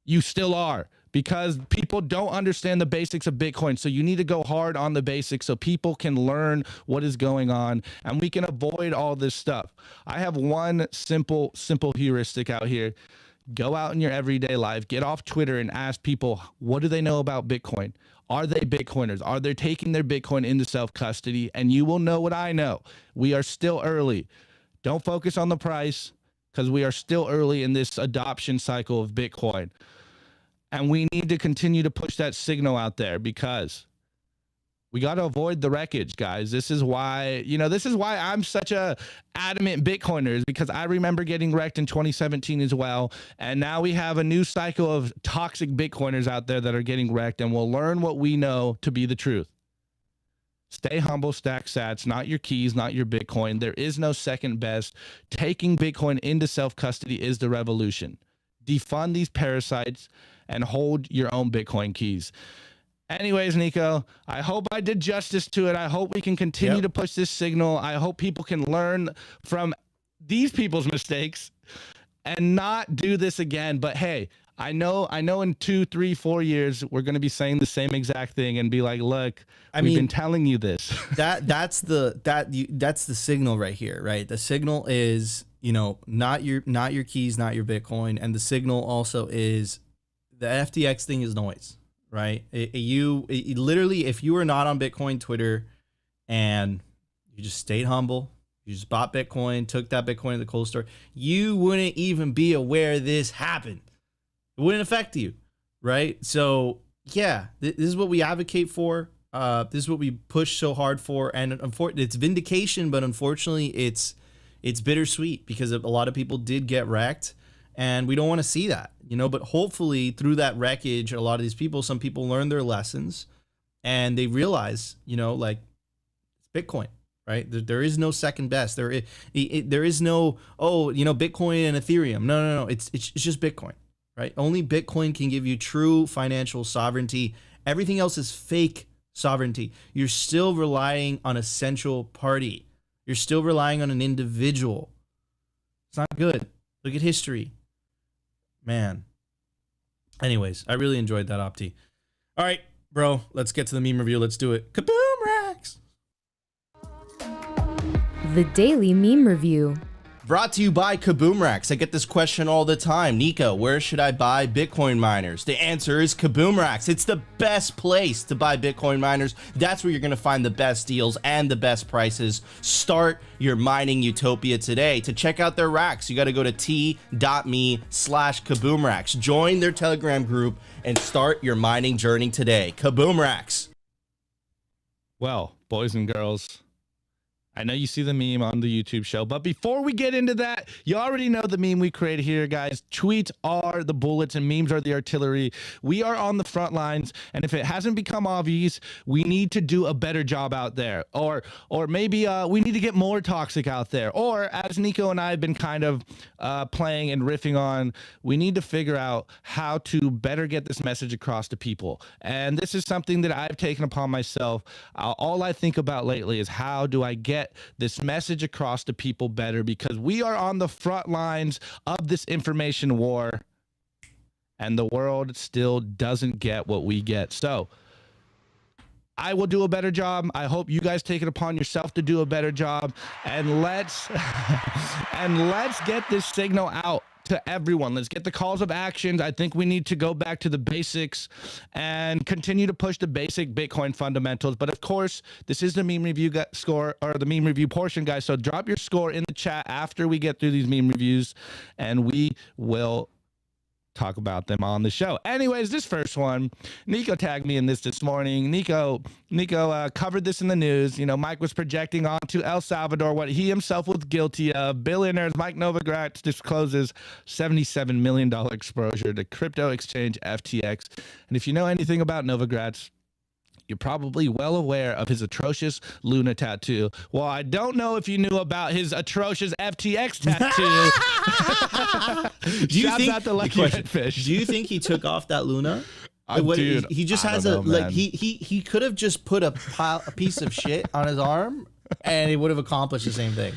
you still are, because people don't understand the basics of Bitcoin. So you need to go hard on the basics so people can learn what is going on and we can avoid all this stuff. I have one simple heuristic out here. Go out in your everyday life, get off Twitter and ask people, what do they know about Bitcoin? Are they Bitcoiners? Are they taking their Bitcoin into self-custody? And you will know what I know. We are still early. Don't focus on the price because we are still early in this adoption cycle of Bitcoin. And we need to continue to push that signal out there because we got to avoid the wreckage, guys. This is why, I'm such a adamant Bitcoiner, is because I remember getting wrecked in 2017 as well. And now we have a new cycle of toxic Bitcoiners out there that are getting wrecked, and we'll learn what we know to be the truth. Stay humble, stack sats, not your keys, not your Bitcoin. There is no second best. Taking Bitcoin into self-custody is the revolution. Defund these parasites and hold your own Bitcoin keys. Anyways, Nico, I hope I did justice to it. I hope we can continue to push this signal. I hope people can learn from these people's mistakes and not do this again. But hey, I know in 2, 3, 4 years, we're going to be saying the same exact thing and be like, look, we've been telling you this. That's the signal right here, right? The signal is, not your keys, not your Bitcoin. And the signal also is the FTX thing is noise, right? It literally, if you were not on Bitcoin Twitter and you just stayed humble, you just bought Bitcoin, took that Bitcoin to the cold store, you wouldn't even be aware this happened. It wouldn't affect you, right? So yeah, this is what we advocate for. This is what we push so hard for, and it's vindication, but unfortunately, it's bittersweet because a lot of people did get wrecked, and we don't want to see that, But hopefully, through that wreckage, a lot of these people, some people learn their lessons, and they realize, like it's Bitcoin. Right? There is no second best. There is no, Bitcoin and Ethereum. No. It's just Bitcoin, right? Only Bitcoin can give you true financial sovereignty. Everything else is fake sovereignty. You're still relying on a central party. You're still relying on an individual. It's not good. Look at history. Man. Anyways, I really enjoyed that, Opti. All right, bro, let's get to the meme review. Let's do it. Kaboom, Rex! The Daily Meme Review. Brought to you by Kaboomrax. I get this question all the time. Nico, where should I buy Bitcoin miners? The answer is Kaboomrax. It's the best place to buy Bitcoin miners. That's where you're going to find the best deals and the best prices. Start your mining utopia today. To check out their racks, you got to go to t.me/Kaboomrax. Join their Telegram group and start your mining journey today. Kaboomrax. Well, boys and girls, I know you see the meme on the YouTube show, but before we get into that, you already know the meme we created here, guys. Tweets are the bullets and memes are the artillery. We are on the front lines, and if it hasn't become obvious, we need to do a better job out there. Or maybe we need to get more toxic out there. Or, as Nico and I have been kind of playing and riffing on, we need to figure out how to better get this message across to people. And this is something that I've taken upon myself. All I think about lately is how do I get this message across to people better, because we are on the front lines of this information war and the world still doesn't get what we get. So I will do a better job. I hope you guys take it upon yourself to do a better job, and let's get this signal out to everyone. Let's get the calls of actions. I think we need to go back to the basics and continue to push the basic Bitcoin fundamentals. But of course, this is the meme review score, or the meme review portion, guys. So drop your score in the chat after we get through these meme reviews, and we will talk about them on the show. Anyways, this first one, Nico tagged me in this morning. Nico covered this in the news. Mike was projecting onto El Salvador what he himself was guilty of. Billionaires Mike Novogratz discloses $77 million exposure to crypto exchange FTX. And if you know anything about Novogratz, you're probably well aware of his atrocious Luna tattoo. Well, I don't know if you knew about his atrocious FTX tattoo. Shouts out to Lucky Redfish. Do you think he took off that Luna? Dude, he just has he could have just put a piece of shit on his arm and he would have accomplished the same thing.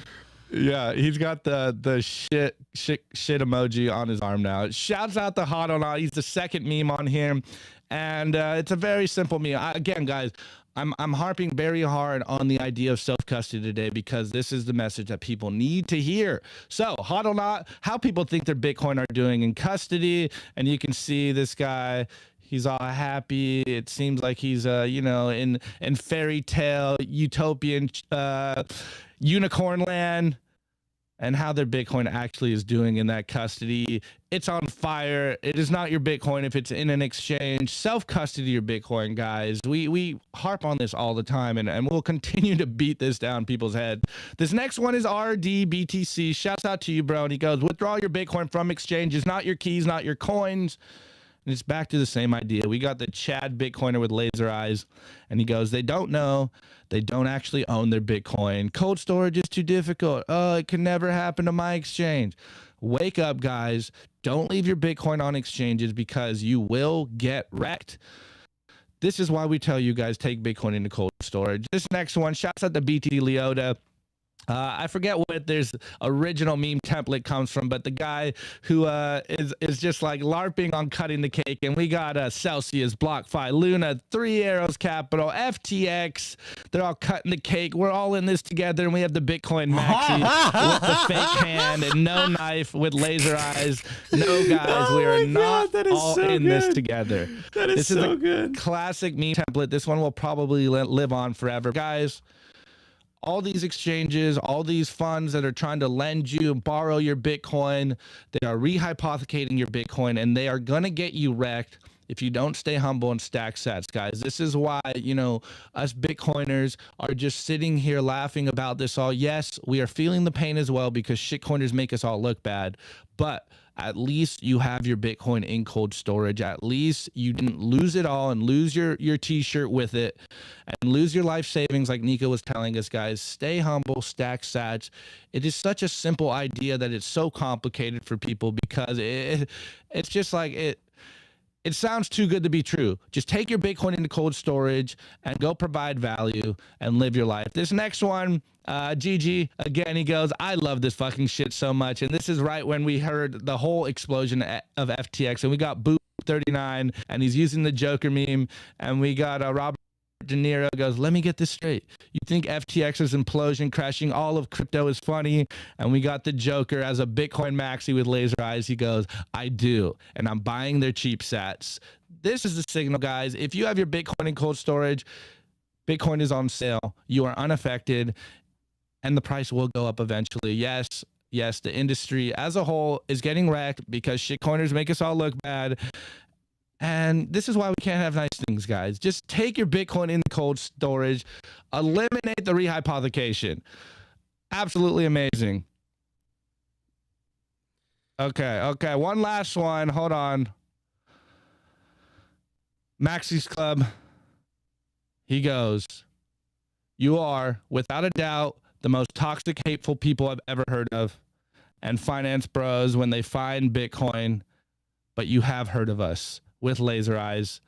Yeah, he's got the shit emoji on his arm now. Shouts out to Hot or Not. He's the second meme on here. And it's a very simple meme. Again, guys, I'm harping very hard on the idea of self-custody today because this is the message that people need to hear. So, Hot or Not, how people think their Bitcoin are doing in custody. And you can see this guy. He's all happy. It seems like he's, in fairy tale, utopian, unicorn land, and how their Bitcoin actually is doing in that custody. It's on fire. It is not your Bitcoin if it's in an exchange. Self-custody your Bitcoin, guys. We harp on this all the time, and we'll continue to beat this down people's head. This next one is RDBTC. Shouts out to you, bro. And he goes, withdraw your Bitcoin from exchanges, not your keys, not your coins. And it's back to the same idea. We got the Chad Bitcoiner with laser eyes, and he goes, they don't know. They don't actually own their Bitcoin. Cold storage is too difficult. Oh, it can never happen to my exchange. Wake up, guys. Don't leave your Bitcoin on exchanges because you will get wrecked. This is why we tell you guys take Bitcoin into cold storage. This next one, shouts out to BT Leota. I forget what this original meme template comes from, but the guy who is just like LARPing on cutting the cake, and we got Celsius, BlockFi, Luna, 3 Arrows Capital, FTX. They're all cutting the cake. We're all in this together, and we have the Bitcoin Maxi with the fake hand and no knife with laser eyes. No, guys, we are not all in this together. This is so good. Classic meme template. This one will probably live on forever, guys. All these exchanges, all these funds that are trying to lend you and borrow your Bitcoin, they are rehypothecating your Bitcoin, and they are going to get you wrecked if you don't stay humble and stack sats, guys. This is why, us Bitcoiners are just sitting here laughing about this all. Yes, we are feeling the pain as well because shitcoiners make us all look bad, but at least you have your Bitcoin in cold storage. At least you didn't lose it all and lose your t-shirt with it and lose your life savings like Nico was telling us, guys. Stay humble, stack sats. It is such a simple idea that it's so complicated for people because it's just like it sounds too good to be true. Just take your Bitcoin into cold storage and go provide value and live your life. This next one, GG, again, he goes, I love this fucking shit so much. And this is right when we heard the whole explosion of FTX, and we got Boop 39, and he's using the Joker meme, and we got Robert De Niro goes, let me get this straight. You think FTX's implosion, crashing all of crypto is funny? And we got the Joker as a Bitcoin maxi with laser eyes. He goes, I do. And I'm buying their cheap sats. This is the signal, guys. If you have your Bitcoin in cold storage, Bitcoin is on sale. You are unaffected, and the price will go up eventually. Yes, the industry as a whole is getting wrecked because shitcoiners make us all look bad. And this is why we can't have nice things, guys. Just take your Bitcoin in the cold storage. Eliminate the rehypothecation. Absolutely amazing. Okay. One last one. Hold on. Maxi's Club. He goes, you are, without a doubt, the most toxic, hateful people I've ever heard of. And finance bros when they find Bitcoin. But you have heard of us. With laser eyes.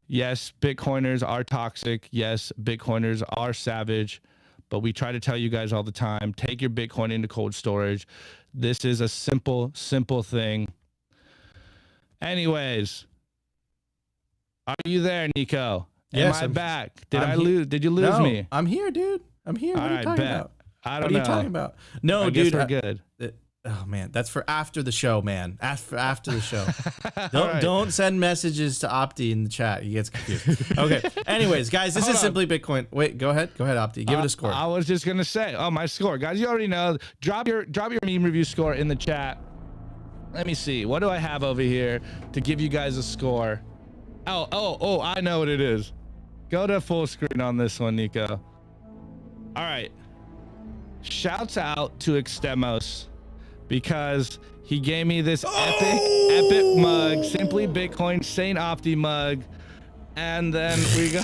Yes, Bitcoiners are toxic. Yes, Bitcoiners are savage. But we try to tell you guys all the time, take your Bitcoin into cold storage. This is a simple thing. Anyways, are you there, Nico? Yes, Am I back? Did you lose me? I'm here, dude. I'm here. What are you talking about? I don't know. What are you talking about? No, I dude. Guess we're good. Oh man, that's for after the show, man. After the show. Right. Don't send messages to Opti in the chat. He gets confused. Okay. Anyways, guys, this is Simply Bitcoin. Wait, go ahead, Opti. Give it a score. I was just gonna say, my score, guys. You already know. Drop your meme review score in the chat. Let me see. What do I have over here to give you guys a score? Oh, I know what it is. Go to full screen on this one, Nico. All right. Shouts out to Extemos, because he gave me this epic mug, Simply Bitcoin Saint Opti mug. And then we go,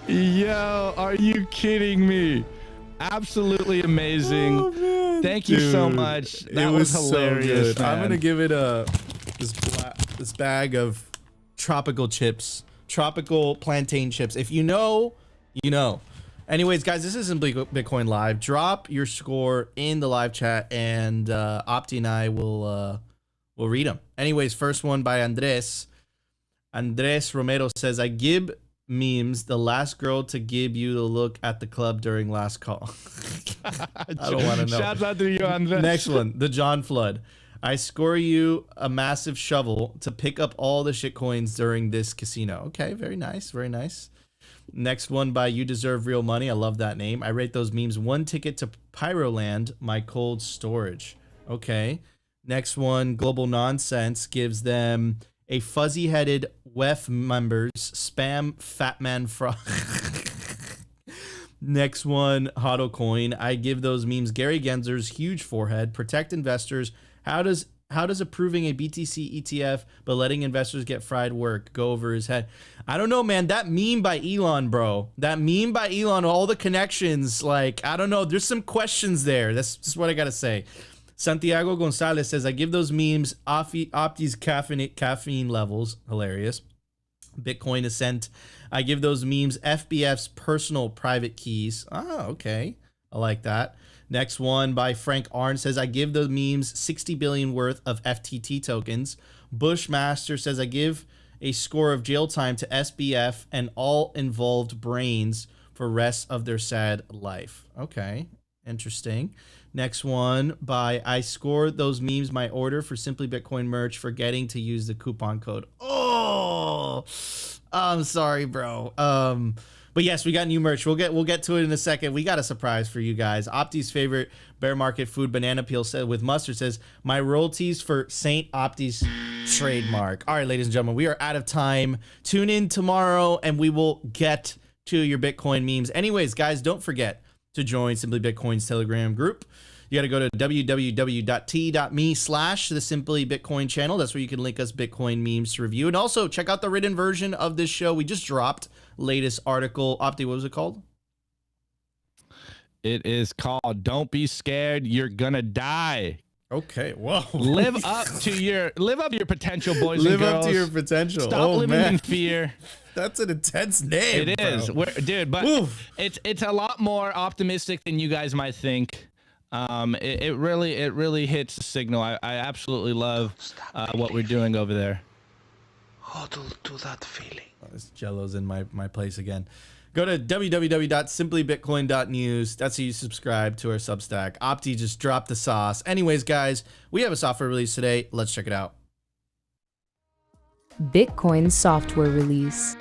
yo, are you kidding me? Absolutely amazing. Oh, man. Thank you so much. That was hilarious. So I'm going to give it this bag of tropical chips, tropical plantain chips. If you know, you know. Anyways, guys, this is Simply Bitcoin Live. Drop your score in the live chat, and Opti and I will read them. Anyways, first one by Andres. Andres Romero says, I give memes the last girl to give you the look at the club during last call. I don't want to know. Shout out to you, Andres. Next one, the John Flood. I score you a massive shovel to pick up all the shitcoins during this casino. Okay, very nice, very nice. Next one by You Deserve Real Money. I love that name. I rate those memes 1 ticket to Pyroland, my cold storage. Okay. Next one, Global Nonsense, gives them a fuzzy-headed WEF members spam Fatman Frog. Next one, Hodl Coin. I give those memes Gary Gensler's huge forehead, protect investors. How does approving a BTC ETF but letting investors get fried work go over his head? I don't know, man. That meme by Elon, bro. That meme by Elon, all the connections, like, I don't know. There's some questions there. That's just what I got to say. Santiago Gonzalez says, I give those memes Opti's caffeine levels. Hilarious. Bitcoin Ascent. I give those memes FBF's personal private keys. Oh, okay. I like that. Next one by Frank Arn says, I give the memes 60 billion worth of FTT tokens. Bushmaster says, I give a score of jail time to SBF and all involved brains for rest of their sad life. Okay. Interesting. Next one by I scored those memes my order for Simply Bitcoin merch, forgetting to use the coupon code. Oh, I'm sorry, bro. But yes, we got new merch. We'll get to it in a second. We got a surprise for you guys. Opti's favorite bear market food, banana peel said with mustard, says my royalties for Saint Opti's trademark. All right, ladies and gentlemen, we are out of time. Tune in tomorrow and we will get to your Bitcoin memes. Anyways, guys, don't forget to join Simply Bitcoin's Telegram group. You got to go to www.t.me/the Simply Bitcoin channel. That's where you can link us Bitcoin memes to review. And also check out the written version of this show. We just dropped latest article. Opti, what was it called? It is called Don't Be Scared, You're Gonna Die. Okay, whoa. Live up to your potential, boys and girls. Live up to your potential. Stop living in fear. That's an intense name. It is, dude. But it's a lot more optimistic than you guys might think. It really hits the signal. I absolutely love what we're doing over there. Hodl to that feeling. Oh, this Jello's in my place again. Go to www.simplybitcoin.news. That's how you subscribe to our Substack. Opti just dropped the sauce. Anyways, guys, we have a software release today. Let's check it out. Bitcoin software release.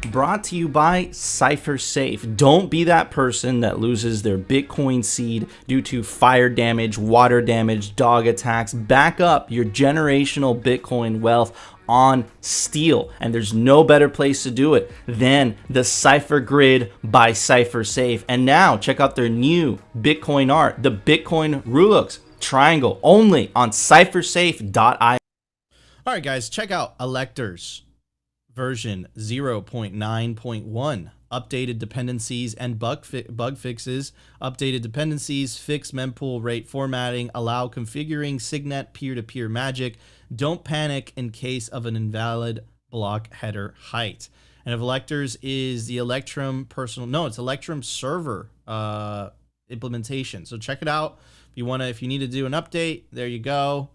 Brought to you by CypherSafe. Don't be that person that loses their Bitcoin seed due to fire damage, water damage, dog attacks. Back up your generational Bitcoin wealth on steel, and there's no better place to do it than the Cypher Grid by CypherSafe. And now check out their new Bitcoin art, the Bitcoin Rulux triangle, only on CypherSafe.io. All right, guys, check out Electors version 0.9.1. Updated dependencies and bug fixes. Updated dependencies, fix mempool rate formatting, allow configuring Signet peer-to-peer magic. Don't panic in case of an invalid block header height. And if Electors is the Electrum it's Electrum server implementation. So check it out if you need to do an update. There you go.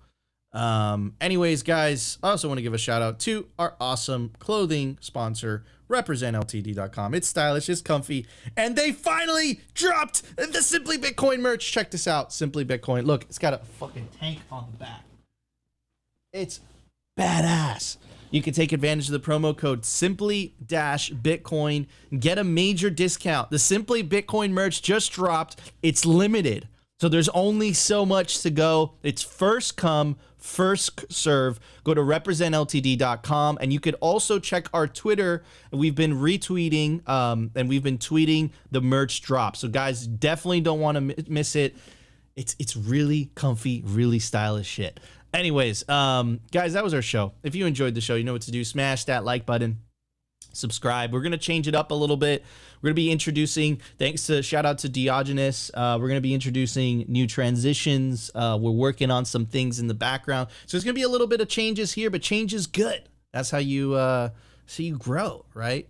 Anyways, guys, I also want to give a shout out to our awesome clothing sponsor, representltd.com. It's stylish, it's comfy, and they finally dropped the Simply Bitcoin merch. Check this out, Simply Bitcoin. Look, it's got a fucking tank on the back. It's badass. You can take advantage of the promo code Simply-Bitcoin, get a major discount. The Simply Bitcoin merch just dropped. It's limited, so there's only so much to go. It's first come, first serve. Go to representltd.com, and you could also check our Twitter. We've been retweeting and we've been tweeting the merch drop. So guys, definitely don't want to miss it. It's really comfy, really stylish shit. Anyways, guys, that was our show. If you enjoyed the show, you know what to do. Smash that like button. Subscribe. We're going to change it up a little bit. We're going to be introducing, shout out to Diogenes. We're going to be introducing new transitions. We're working on some things in the background. So there's going to be a little bit of changes here, but change is good. That's how you grow, right?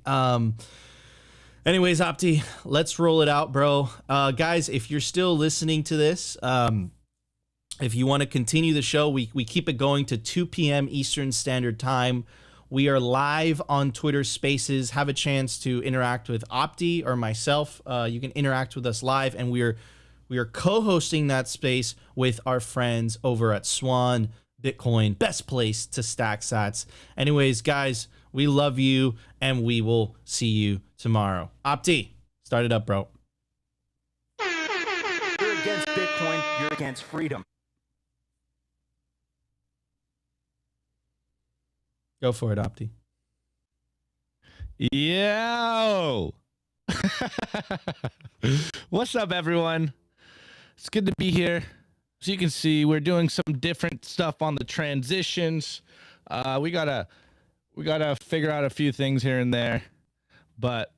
Anyways, Opti, let's roll it out, bro. Guys, if you're still listening to this, if you want to continue the show, we keep it going to 2 p.m. Eastern Standard Time. We are live on Twitter Spaces. Have a chance to interact with Opti or myself. You can interact with us live, and we are co-hosting that space with our friends over at Swan Bitcoin. Best place to stack sats. Anyways, guys, we love you, and we will see you tomorrow. Opti, start it up, bro. You're against Bitcoin, you're against freedom. Go for it, Opti. Yo! What's up, everyone? It's good to be here. As you can see, we're doing some different stuff on the transitions. We gotta figure out a few things here and there, but